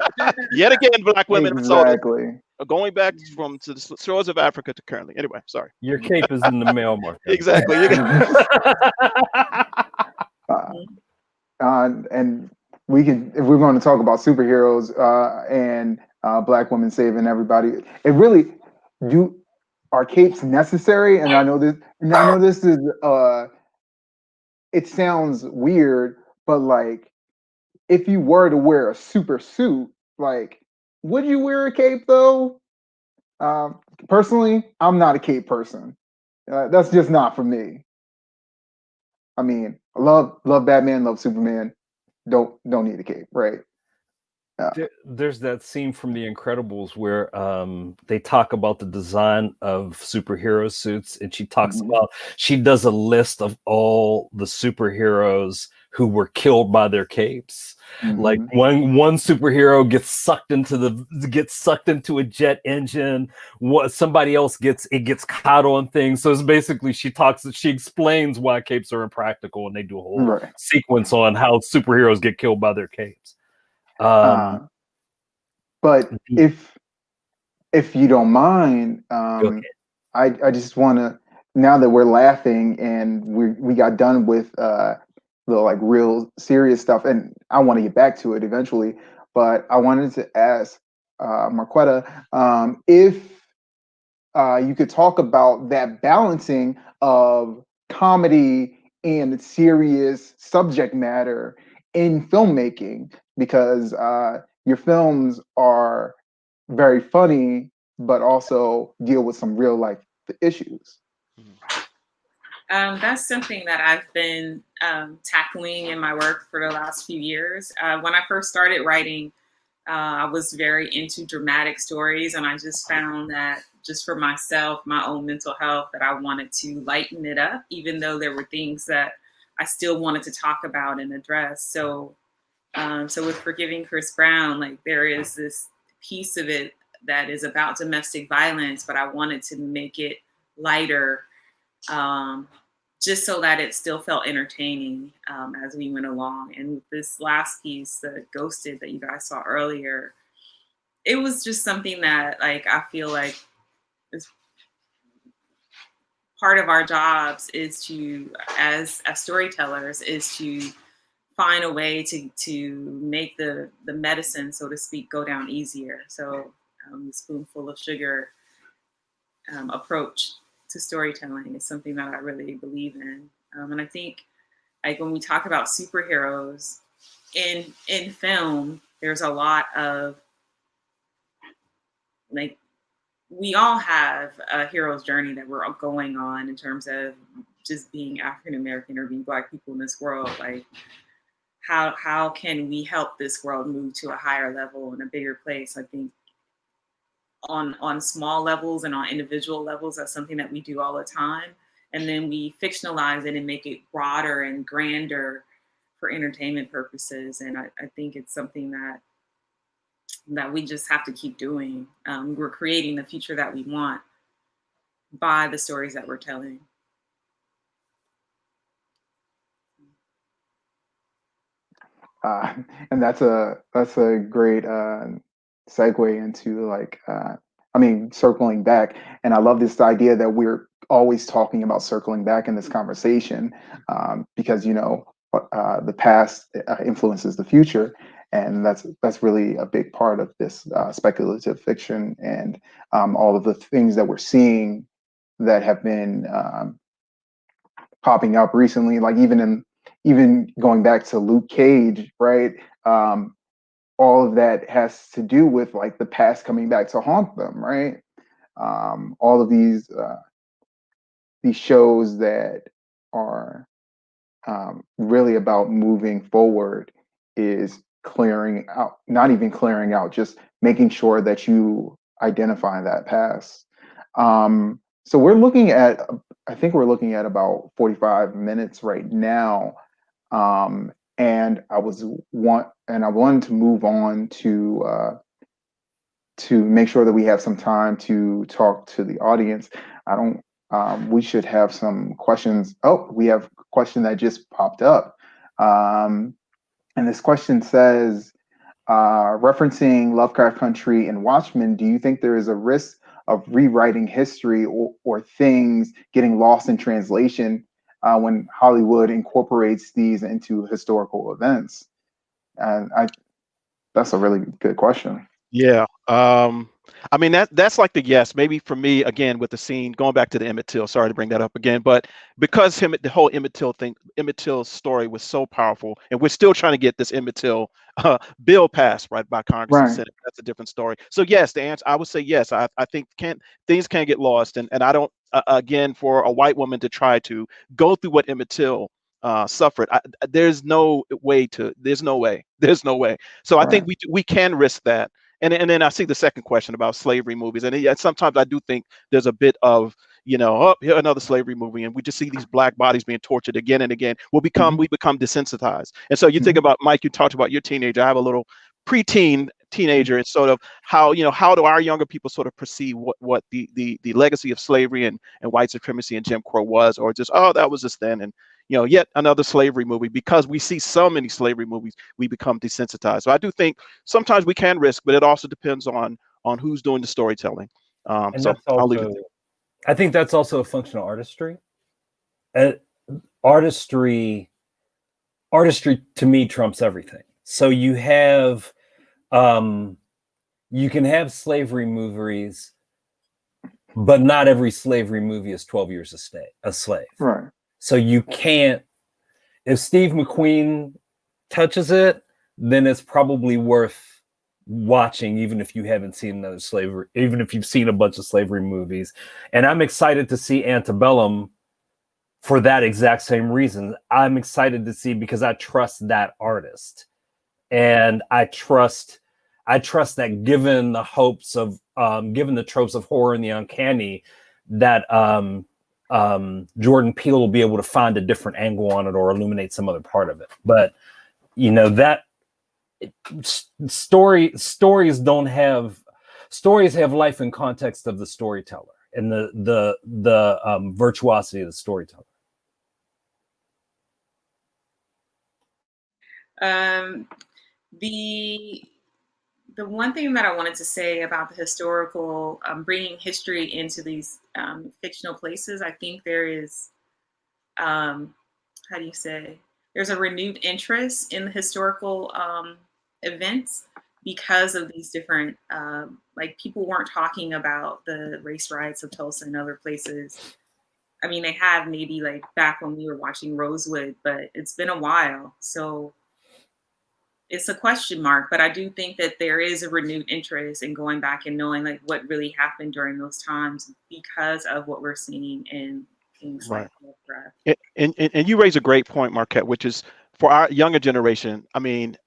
Yet again, Black women are sold Exactly. going back to the shores of Africa to currently. Anyway, sorry. Your cape is in the mail, Mark. Exactly. And we can, if we're going to talk about superheroes and Black women saving everybody, it really do. Are capes necessary? And I know this. And I know this is. It sounds weird, but like, if you were to wear a super suit, like, would you wear a cape though? Personally, I'm not a cape person. That's just not for me. I mean, I love Batman, love Superman. Don't need a cape, right? There's that scene from The Incredibles where they talk about the design of superhero suits, and she talks about, she does a list of all the superheroes who were killed by their capes. Like one superhero gets sucked into a jet engine. Somebody else gets caught on things. So it's basically, she explains why capes are impractical, and they do a whole sequence on how superheroes get killed by their capes. But if you don't mind, I just want to, now that we're laughing and we got done with the like real serious stuff, and I want to get back to it eventually, but I wanted to ask Marquetta if you could talk about that balancing of comedy and serious subject matter in filmmaking, because your films are very funny, but also deal with some real life issues. That's something that I've been tackling in my work for the last few years. When I first started writing, I was very into dramatic stories, and I just found that just for myself, my own mental health, that I wanted to lighten it up, even though there were things that I still wanted to talk about and address. So with Forgiving Chris Brown, like, there is this piece of it that is about domestic violence, but I wanted to make it lighter, just so that it still felt entertaining as we went along. And this last piece, the Ghosted, that you guys saw earlier, it was just something that, like, I feel like is part of our jobs is to, as storytellers, is to find a way to make the medicine, so to speak, go down easier. So the spoonful of sugar approach to storytelling is something that I really believe in. And I think, like, when we talk about superheroes in film, there's a lot of, like, we all have a hero's journey that we're going on in terms of just being African American or being Black people in this world. Like, how can we help this world move to a higher level and a bigger place? I think on small levels and on individual levels, that's something that we do all the time. And then we fictionalize it and make it broader and grander for entertainment purposes. And I think it's something that we just have to keep doing. We're creating the future that we want by the stories that we're telling. And that's a great segue into, like, I mean, circling back. And I love this idea that we're always talking about circling back in this conversation, because the past influences the future, and that's really a big part of this speculative fiction and all of the things that we're seeing that have been popping up recently, like even going back to Luke Cage, right? all of that has to do with like the past coming back to haunt them, right? All of these shows that are really about moving forward is clearing out, not even clearing out, just making sure that you identify that past. So we're looking at, I think we're looking at about 45 minutes right now. And I wanted to move on to make sure that we have some time to talk to the audience. I don't. We should have some questions. Oh, we have a question that just popped up, and this question says, referencing Lovecraft Country and Watchmen, do you think there is a risk of rewriting history or things getting lost in translation when Hollywood incorporates these into historical events? And that's a really good question. Yeah. I mean that's like the yes. Maybe for me again with the scene going back to the Emmett Till. Sorry to bring that up again, but because the whole Emmett Till thing, Emmett Till's story was so powerful, and we're still trying to get this Emmett Till bill passed right by Congress and Right. Senate. That's a different story. So yes, the answer I would say yes. I think things can't get lost, and I don't again for a white woman to try to go through what Emmett Till suffered. There's no way. There's no way. So I think Right. we can risk that. And then I see the second question about slavery movies, and sometimes I do think there's a bit of oh, here another slavery movie, and we just see these black bodies being tortured again and again. We Mhm. become desensitized, and so you think Mhm. about Mike. You talked about your teenager. I have a little teenager, and sort of how how do our younger people sort of perceive what the legacy of slavery and white supremacy and Jim Crow was, or just oh that was just then, and yet another slavery movie. Because we see so many slavery movies, we become desensitized. So I do think sometimes we can risk, but it also depends on who's doing the storytelling. And So that's I'll leave it also, there. I think that's also a function of artistry. Uh, artistry, artistry to me trumps everything. So um, you can have slavery movies, but not every slavery movie is 12 years a slave. Right. So you can't, if Steve McQueen touches it, then it's probably worth watching, even if you haven't seen another slavery, even if you've seen a bunch of slavery movies. And I'm excited to see Antebellum for that exact same reason. I'm excited to see because I trust that artist. And I trust that given the hopes of given the tropes of horror and the uncanny, that Jordan Peele will be able to find a different angle on it or illuminate some other part of it. But that stories have life in context of the storyteller and the virtuosity of the storyteller. The one thing that I wanted to say about the historical, bringing history into these fictional places, I think there is, how do you say, there's a renewed interest in the historical events because of these different, like people weren't talking about the race riots of Tulsa and other places. I mean, they have maybe like back when we were watching Rosewood, but it's been a while. So it's a question mark, but I do think that there is a renewed interest in going back and knowing like what really happened during those times because of what we're seeing in things like Right. Lovecraft. And you raise a great point, Marquette, which is for our younger generation. I mean,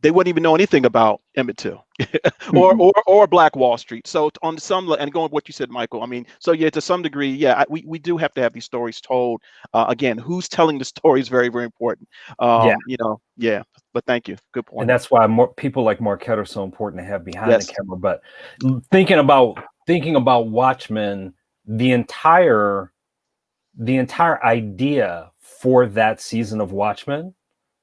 they wouldn't even know anything about Emmett Till Mhm. or Black Wall Street. So on some and going with what you said, Michael, I mean, so yeah, to some degree, yeah, we do have to have these stories told. Again, who's telling the story is very, very important. Yeah. Yeah. But thank you. Good And point. that's why more people like Marquette are so important to have behind the Yes. camera. But thinking about Watchmen, the entire idea for that season of Watchmen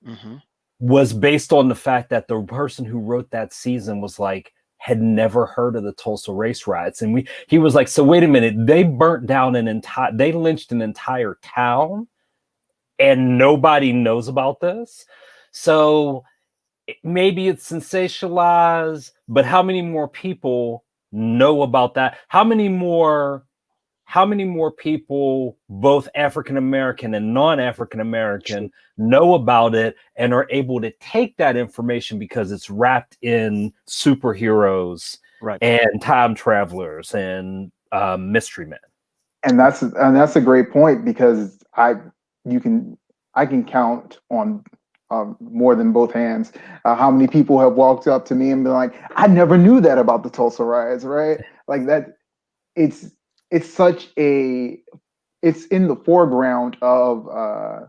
Mm-hmm. was based on the fact that the person who wrote that season was like had never heard of the Tulsa race riots, and he was like, so wait a minute, they burnt down they lynched an entire town, and nobody knows about this. So maybe it's sensationalized, but how many more people know about that? How how many more people, both African American and non-African American, know about it and are able to take that information because it's wrapped in superheroes and time travelers and mystery men. And that's a great point, because I can count on more than both hands how many people have walked up to me and been like, I never knew that about the Tulsa riots, right? Like that, it's such a, it's in the foreground of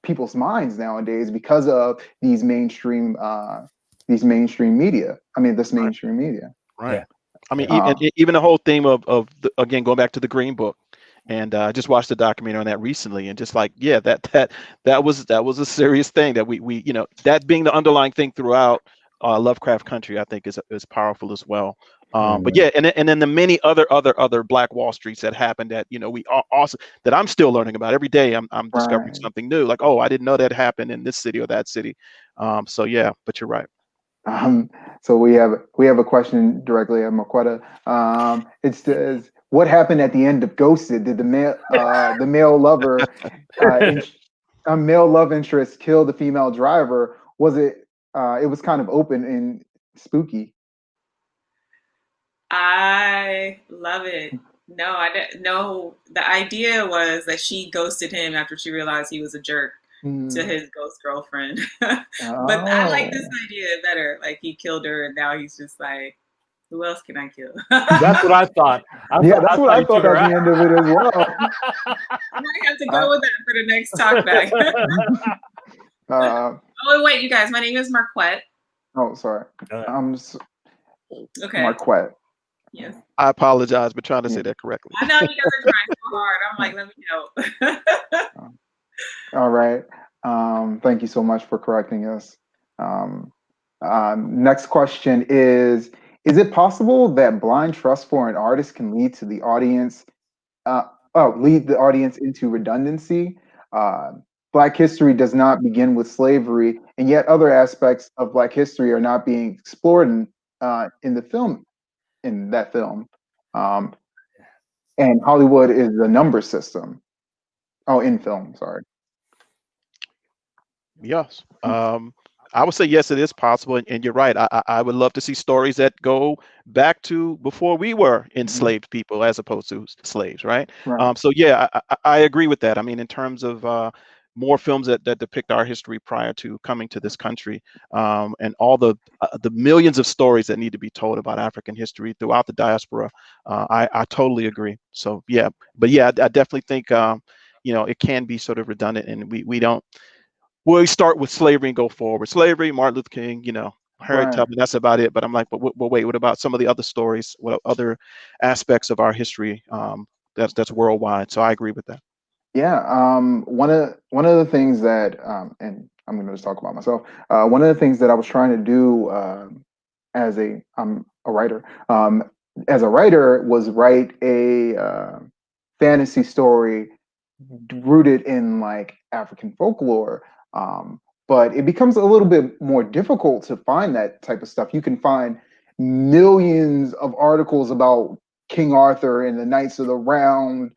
people's minds nowadays because of these mainstream media. I mean, this mainstream media. Right. Yeah. I mean, even the whole theme of again, going back to the Green Book, and I just watched a documentary on that recently, and just like, yeah, that was a serious thing that we you know, that being the underlying thing throughout Lovecraft Country, I think is powerful as well. But yeah, and then the many other Black Wall Streets that happened that, you know, we also, that I'm still learning about every day. I'm discovering something new. Like, oh, I didn't know that happened in this city or that city. So yeah, but you're right. So we have a question directly at Marquetta. It says, "What happened at the end of Ghosted? Did the male lover, a male love interest, kill the female driver? Was it? It was kind of open and spooky." I love it. No, I didn't. No, the idea was that she ghosted him after she realized he was a jerk to his ghost girlfriend. But I like this idea better. Like, he killed her, and now he's just like, who else can I kill? That's what I thought. That's what I thought at the end of it as well. I might have to go with that for the next talkback. Oh, wait, you guys. My name is Marquette. Oh, sorry. Okay. Marquette. Yes. I apologize, but trying to say that correctly. I know you guys are trying so hard. I'm like, let me help. All right. Thank you so much for correcting us. Next question is it possible that blind trust for an artist can lead to the audience, lead the audience into redundancy? Black history does not begin with slavery, and yet other aspects of Black history are not being explored in the film, in that film. And Hollywood is the number system. Oh, in film, sorry. Yes. I would say yes, it is possible, and you're right. I would love to see stories that go back to before we were enslaved people, as opposed to slaves, right? So yeah, I agree with that. I mean, in terms of more films that depict our history prior to coming to this country, and all the millions of stories that need to be told about African history throughout the diaspora, I totally agree. So yeah, but yeah, I definitely think you know, it can be sort of redundant, and we don't. We start with slavery and go forward. Slavery, Martin Luther King, you know, Harriet Tubman, that's about it. But I'm like, but wait, what about some of the other stories? What other aspects of our history that's worldwide? So I agree with that. Yeah, one of the things that, and I'm going to just talk about myself. One of the things that I was trying to do I'm a writer. As a writer, was write a fantasy story rooted in like African folklore. But it becomes a little bit more difficult to find that type of stuff. You can find millions of articles about King Arthur and the Knights of the Round,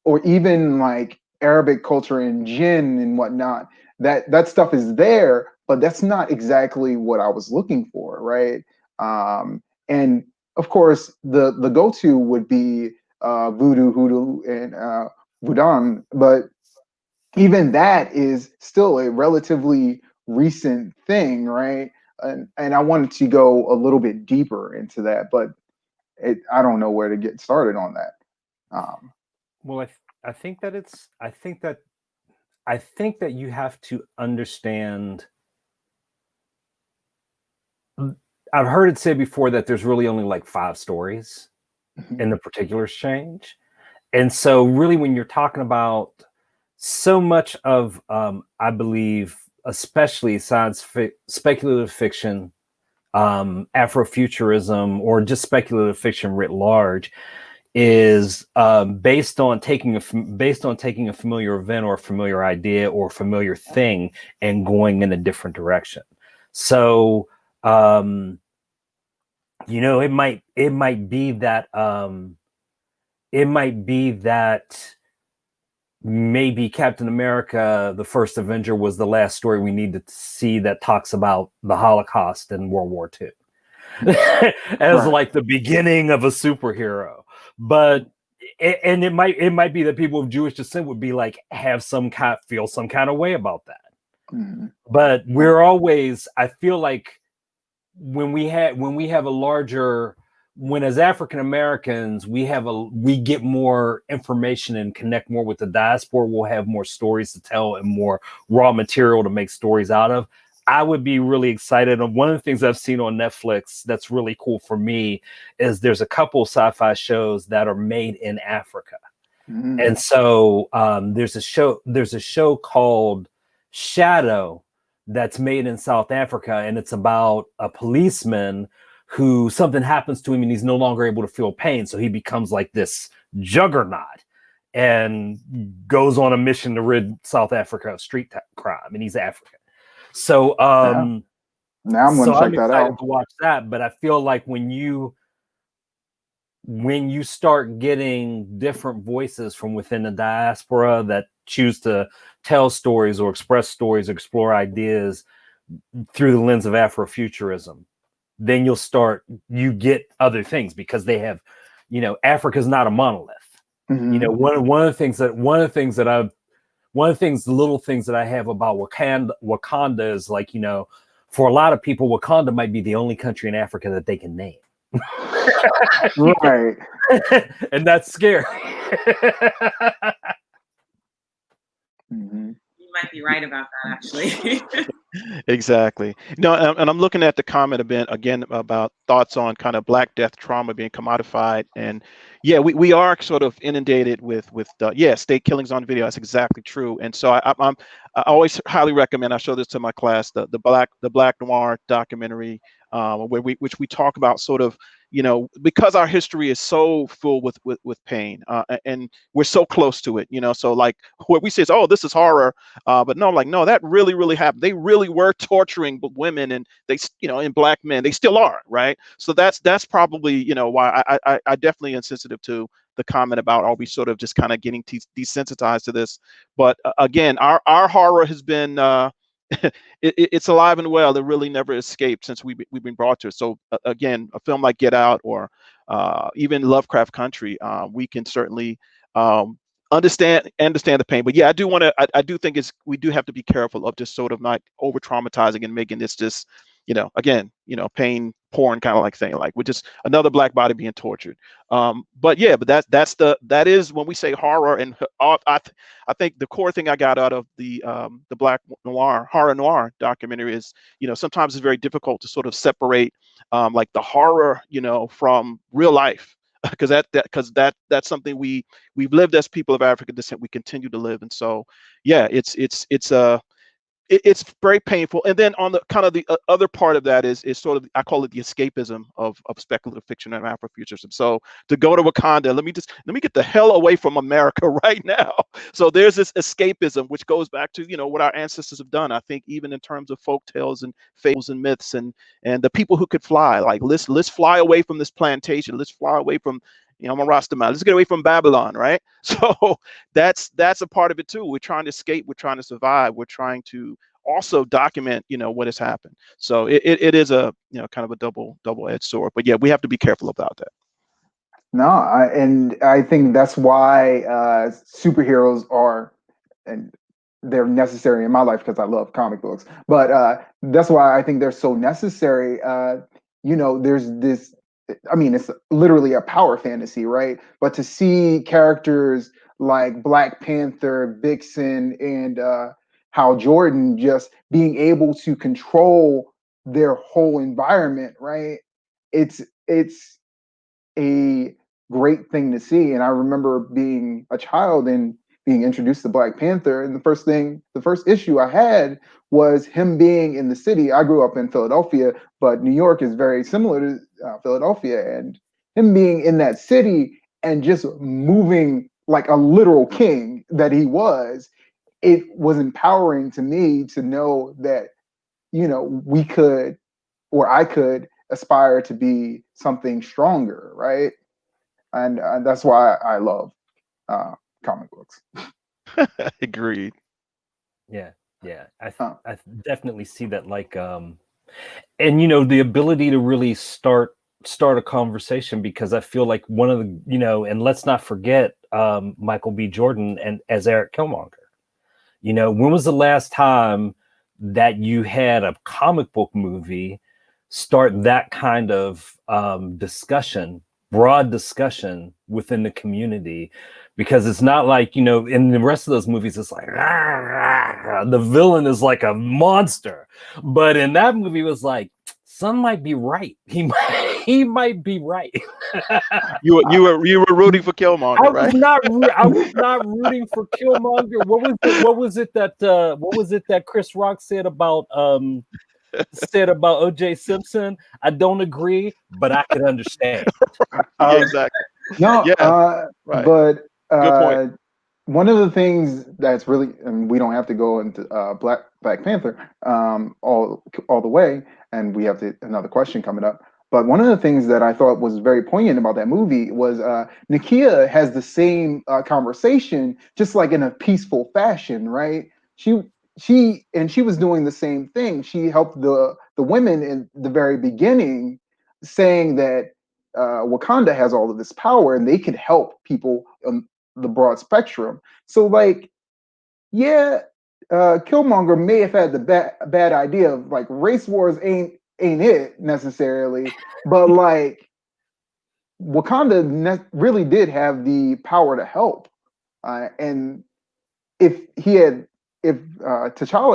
or even like Arabic culture and jinn and whatnot. That stuff is there, but that's not exactly what I was looking for, right? And of course, the go-to would be voodoo, hoodoo, and Voodoo, but even that is still a relatively recent thing, right? And I wanted to go a little bit deeper into that, but I don't know where to get started on that. Well, I think that you have to understand. I've heard it said before that there's really only like 5 stories in the particulars change. And so really when you're talking about so much of, I believe, especially speculative fiction, Afrofuturism, or just speculative fiction writ large, is based on taking a familiar event or a familiar idea or familiar thing and going in a different direction. So, you know, it might be that be that maybe Captain America, the first Avenger, was the last story we need to see that talks about the Holocaust and World War II as like the beginning of a superhero. But and it might be that people of Jewish descent would be like feel some kind of way about that. But we're always, I feel like when we have a larger, when as African Americans we get more information and connect more with the diaspora, we'll have more stories to tell and more raw material to make stories out of. I would be really excited. And one of the things I've seen on Netflix that's really cool for me is there's a couple sci-fi shows that are made in Africa. And so there's a show called Shadow that's made in South Africa, and it's about a policeman who something happens to him and he's no longer able to feel pain, so he becomes like this juggernaut and goes on a mission to rid South Africa of street crime, and he's African. So now I'm going to check that out. to watch that. But I feel like when you start getting different voices from within the diaspora that choose to tell stories or express stories or explore ideas through the lens of Afrofuturism, then you get other things, because they have, Africa's not a monolith. One of the little things that I have about Wakanda is like, for a lot of people, Wakanda might be the only country in Africa that they can name. Right. And that's scary. You might be right about that, actually. Exactly. No, and I'm looking at the comment again about thoughts on kind of Black Death trauma being commodified, and yeah, we are sort of inundated with state killings on video. That's exactly true. And so I always highly recommend. I show this to my class, the Black Noir documentary, which we talk about sort of, because our history is so full with pain, and we're so close to it, so like what we say is, oh, this is horror, but no, like, no, that really happened. They really were torturing women, and they, and Black men, they still are, right? So that's probably, why I definitely am sensitive to the comment about, are we sort of just kind of getting desensitized to this? But again, our horror has been it's alive and well. It really never escaped since we've been brought to it. So again, a film like Get Out, or even Lovecraft Country, we can certainly understand the pain. But yeah, I do think we do have to be careful of just sort of not over traumatizing and making this just, again, pain porn kind of like thing, like we're just another Black body being tortured. But yeah, but that is when we say horror, and I think the core thing I got out of the Black horror noir documentary is, sometimes it's very difficult to sort of separate like the horror, from real life, because that's something we've lived as people of African descent. We continue to live, and so yeah, it's very painful. And then on the kind of the other part of that is sort of, I call it the escapism of speculative fiction and Afrofuturism. So to go to Wakanda, let me get the hell away from America right now. So there's this escapism, which goes back to, what our ancestors have done. I think even in terms of folk tales and fables and myths, and the people who could fly, like let's fly away from this plantation. Let's fly away from, I'm a Rastaman. Let's get away from Babylon, right? So that's a part of it too. We're trying to escape. We're trying to survive. We're trying to also document, what has happened. So it is a, kind of a double-edged sword. But yeah, we have to be careful about that. No, and I think that's why superheroes are, and they're necessary in my life because I love comic books. But that's why I think they're so necessary. There's this. I mean, it's literally a power fantasy, right? But to see characters like Black Panther, Vixen, and Hal Jordan just being able to control their whole environment, right? It's a great thing to see. And I remember being a child and being introduced to Black Panther, and the first issue I had was him being in the city. I grew up in Philadelphia, but New York is very similar to Philadelphia, and him being in that city and just moving like a literal king that he was, it was empowering to me to know that, we could, or I could aspire to be something stronger, right? and that's why I love comic books. Agreed. Yeah, yeah. Uh, I definitely see that. Like, and the ability to really start a conversation, because I feel like one of the and let's not forget Michael B. Jordan and as Eric Killmonger. When was the last time that you had a comic book movie start that kind of broad discussion within the community? Because it's not like, in the rest of those movies, it's like, the villain is like a monster. But in that movie, it was like, some might be right. He might be right. You were rooting for Killmonger, right? I was not rooting for Killmonger. What was it that Chris Rock said about O.J. Simpson? I don't agree, but I can understand. Yeah, exactly. no, Yeah, right. but Good point. one of the things that's really, and we don't have to go into Black Panther all the way, and we have another question coming up. But one of the things that I thought was very poignant about that movie was Nakia has the same conversation, just like in a peaceful fashion, right? She was doing the same thing. She helped the women in the very beginning, saying that Wakanda has all of this power and they could help people on the broad spectrum. So, like, yeah, Killmonger may have had the bad idea of like race wars ain't it necessarily, but like Wakanda really did have the power to help, and if T'Challa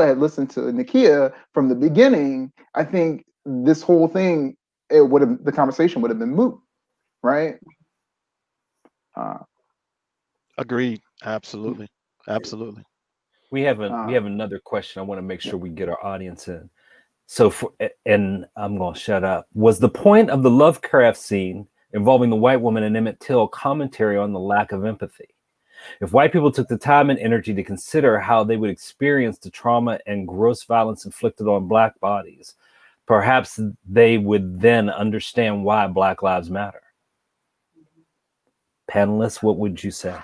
had listened to Nakia from the beginning, I think this whole thing the conversation would have been moot, right? Uh, Agreed. Absolutely. Absolutely. We have uh, another question. I want to make sure we get our audience in. So, and I'm going to shut up. Was the point of the Lovecraft scene involving the white woman and Emmett Till commentary on the lack of empathy? If white people took the time and energy to consider how they would experience the trauma and gross violence inflicted on Black bodies, perhaps they would then understand why Black Lives Matter. Panelists, what would you say?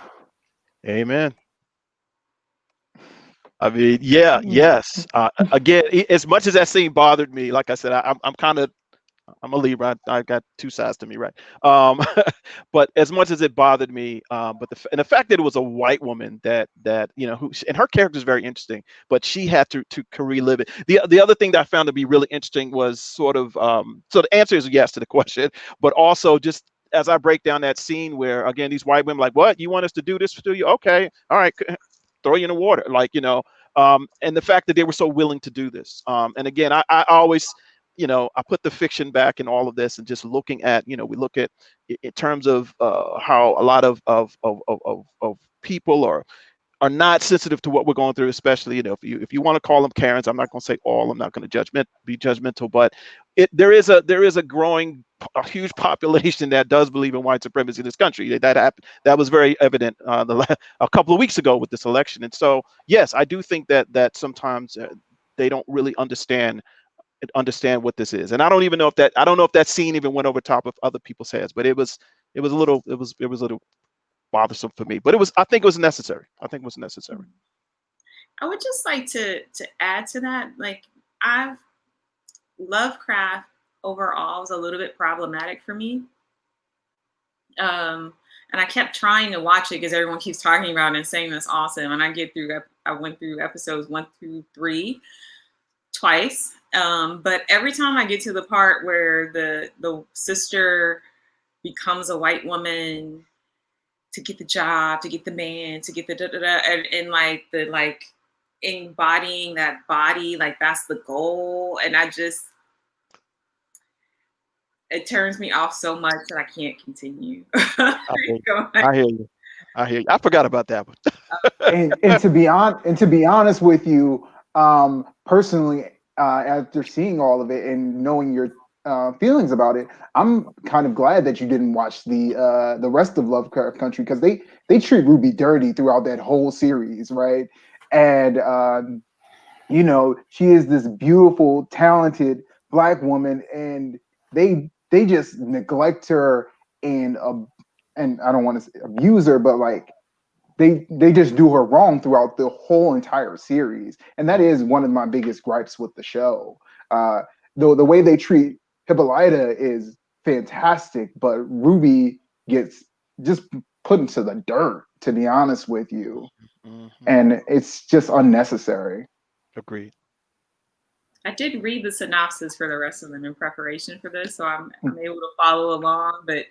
Amen. I mean, yeah, yes. Again, as much as that scene bothered me, like I said, I'm a Libra. I got two sides to me, right? But as much as it bothered me, but the fact that it was a white woman that and her character is very interesting, but she had to relive it. The other thing that I found to be really interesting was sort of so the answer is yes to the question, but also just as I break down that scene where again these white women like, what, you want us to do this to you? Okay, all right, throw you in the water, and the fact that they were so willing to do this. And again, I always I put the fiction back in all of this and just looking at, we look at in terms of how a lot of people are not sensitive to what we're going through, especially, if you want to call them Karens, I'm not going to say all, I'm not going to be judgmental, but there is a growing, a huge population that does believe in white supremacy in this country. That was very evident a couple of weeks ago with this election. And so, yes, I do think that sometimes they don't really understand what this is. And I don't know if that scene even went over top of other people's heads, but it was a little bothersome for me, but I think it was necessary. I would just like to add to that, like, Lovecraft overall was a little bit problematic for me. And I kept trying to watch it because everyone keeps talking about it and saying that's awesome. And I went through episodes 1 through 3 twice. But every time I get to the part where the sister becomes a white woman to get the job, to get the man, to get the and like embodying that body, like that's the goal. And it turns me off so much that I can't continue. I hear you. I forgot about that one. and to be honest with you, personally, after seeing all of it and knowing your feelings about it, I'm kind of glad that you didn't watch the rest of Lovecraft Country, because they treat Ruby dirty throughout that whole series, right? And she is this beautiful, talented Black woman, and they just neglect her in and I don't want to abuse her, but like they just do her wrong throughout the whole entire series, and that is one of my biggest gripes with the show. The way they treat Hippolyta is fantastic, but Ruby gets just put into the dirt, to be honest with you, and it's just unnecessary. Agreed. I did read the synopsis for the rest of them in preparation for this, so I'm able to follow along. But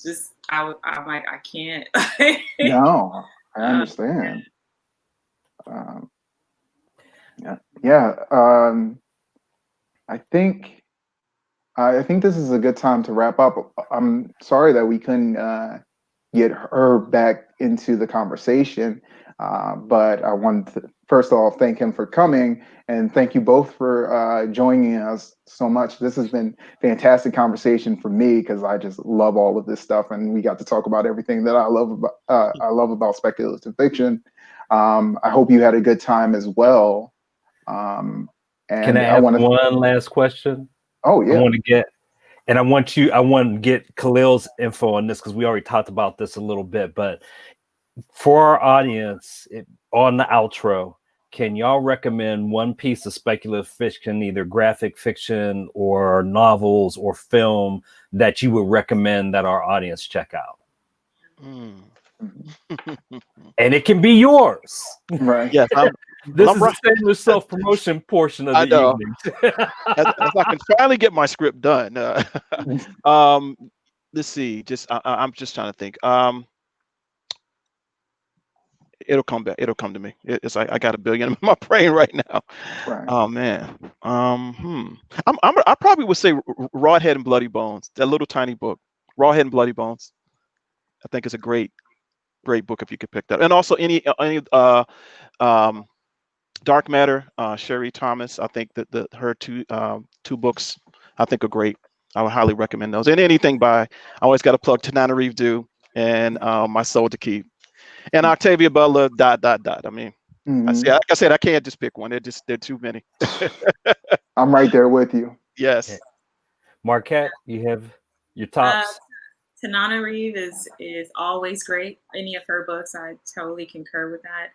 just I'm like I can't. No, I understand. Yeah. I think this is a good time to wrap up. I'm sorry that we couldn't get her back into the conversation, but I want to first of all thank him for coming, and thank you both for joining us so much. This has been fantastic conversation for me because I just love all of this stuff, and we got to talk about everything that I love about speculative fiction. I hope you had a good time as well. And Can I ask one last question? Oh yeah. I want to get Khalil's info on this because we already talked about this a little bit, but for our audience on the outro, can y'all recommend one piece of speculative fiction, either graphic fiction or novels or film, that you would recommend that our audience check out? And it can be yours. Right. Yes. This is the self-promotion portion of the evening. As I can finally get my script done. Let's see. I'm just trying to think. It'll come back. It'll come to me. It's like I got a billion in my brain right now. Right. Oh man. I probably would say Rawhead and Bloody Bones. That little tiny book, Rawhead and Bloody Bones. I think it's a great book if you could pick that. And also any Dark Matter, Sherry Thomas. I think that her two books I think are great. I would highly recommend those. And anything by, I always got to plug Tananarive Due and My Soul to Keep. And Octavia Butler, ... I mean, like I said, I can't just pick one. They're too many. I'm right there with you. Yes. Okay. Marquette, you have your tops. Tananarive is always great. Any of her books, I totally concur with that.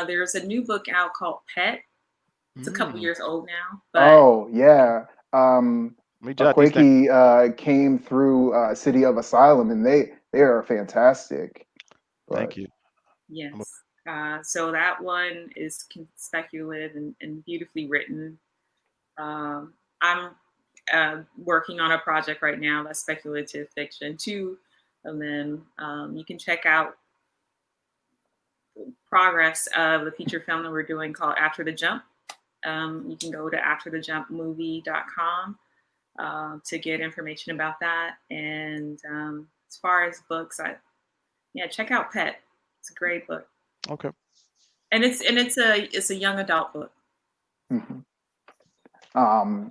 There's a new book out called Pet. It's a couple years old now. But oh yeah. Quakey came through City of Asylum, and they are fantastic. But, thank you. Yes. So that one is speculative and beautifully written. I'm working on a project right now that's speculative fiction too. And then you can check out progress of the feature film that we're doing called After the Jump. You can go to afterthejumpmovie.com to get information about that. And as far as books, check out Pet. It's a great book. Okay. And it's a young adult book. Mm-hmm.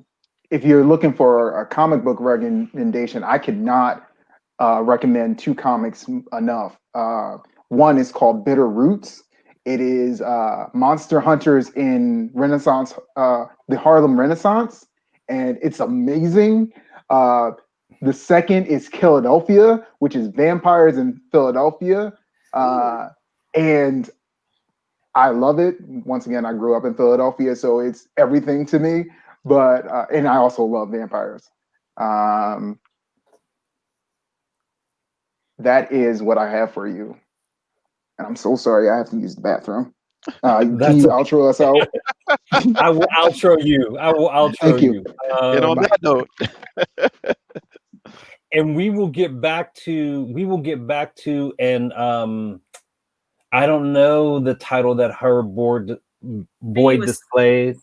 If you're looking for a comic book recommendation, I could not recommend two comics enough. One is called Bitter Roots. It is monster hunters in Renaissance, the Harlem Renaissance, and it's amazing. The second is Philadelphia, which is vampires in Philadelphia, and I love it. Once again, I grew up in Philadelphia, so it's everything to me. But and I also love vampires. That is what I have for you. And I'm so sorry, I have to use the bathroom. Can you outro us out? I will outro you. Thank you. And on that note. And we will get back to and I don't know the title that her boy displayed.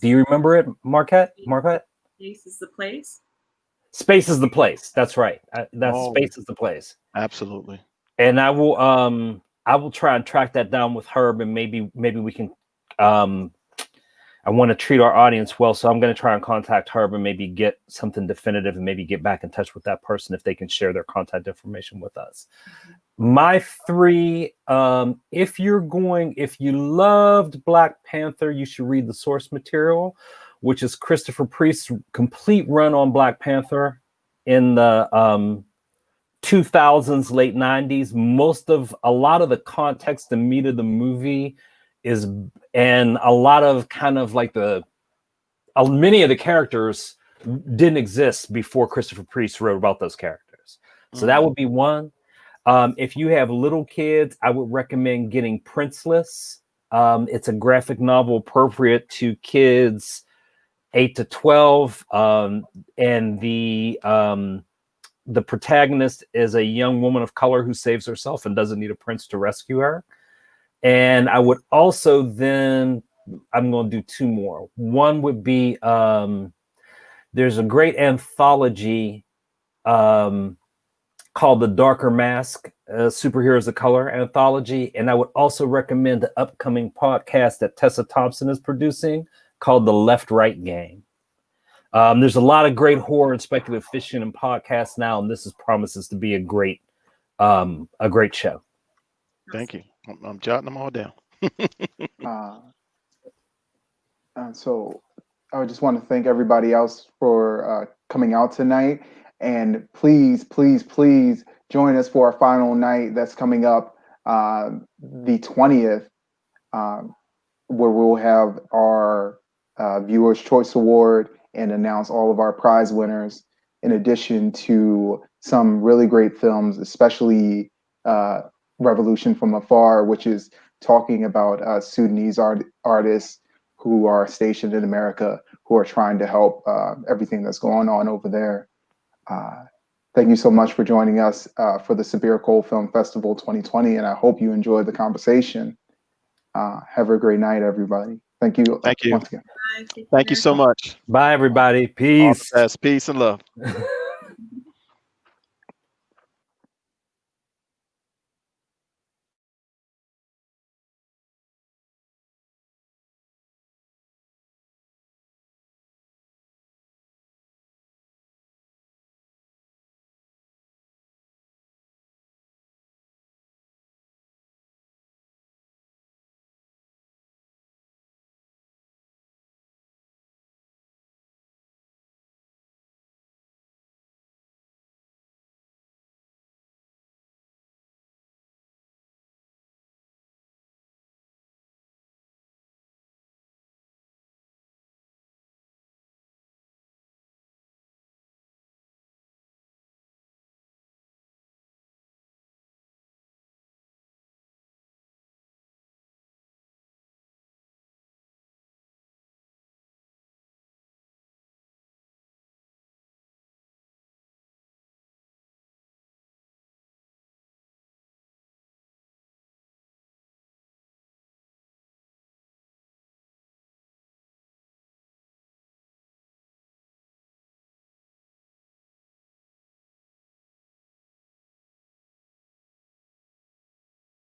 Do you remember it, Marquette? Space is the place. Space is the place. That's right. Space is the place. Absolutely. And I will try and track that down with Herb, and maybe we can. I want to treat our audience well, so I'm going to try and contact Herb and maybe get something definitive, and maybe get back in touch with that person if they can share their contact information with us. My three, if you loved Black Panther, you should read the source material, which is Christopher Priest's complete run on Black Panther in the 2000s, late 90s. A lot of the context and meat of the movie is, and a lot of kind of like many of the characters didn't exist before Christopher Priest wrote about those characters. So that would be one. If you have little kids, I would recommend getting Princeless. It's a graphic novel appropriate to kids 8 to 12, and the protagonist is a young woman of color who saves herself and doesn't need a prince to rescue her. And I would also then, I'm going to do two more. One would be, there's a great anthology called The Darker Mask, Superheroes of Color anthology. And I would also recommend the upcoming podcast that Tessa Thompson is producing called The Left-Right Game. There's a lot of great horror and speculative fiction and podcasts now, and this promises to be a great show. Thank you. I'm jotting them all down. So I just want to thank everybody else for coming out tonight. And please, please, please join us for our final night that's coming up the 20th, where we'll have our Viewers' Choice Award and announce all of our prize winners, in addition to some really great films, especially Revolution from Afar, which is talking about Sudanese artists who are stationed in America, who are trying to help everything that's going on over there. Thank you so much for joining us for the Sabir Cole Film Festival 2020, and I hope you enjoyed the conversation. Have a great night, everybody. Thank you. Thank you. Once again. Thank you so much. Bye, everybody. Peace. All the best. Peace and love.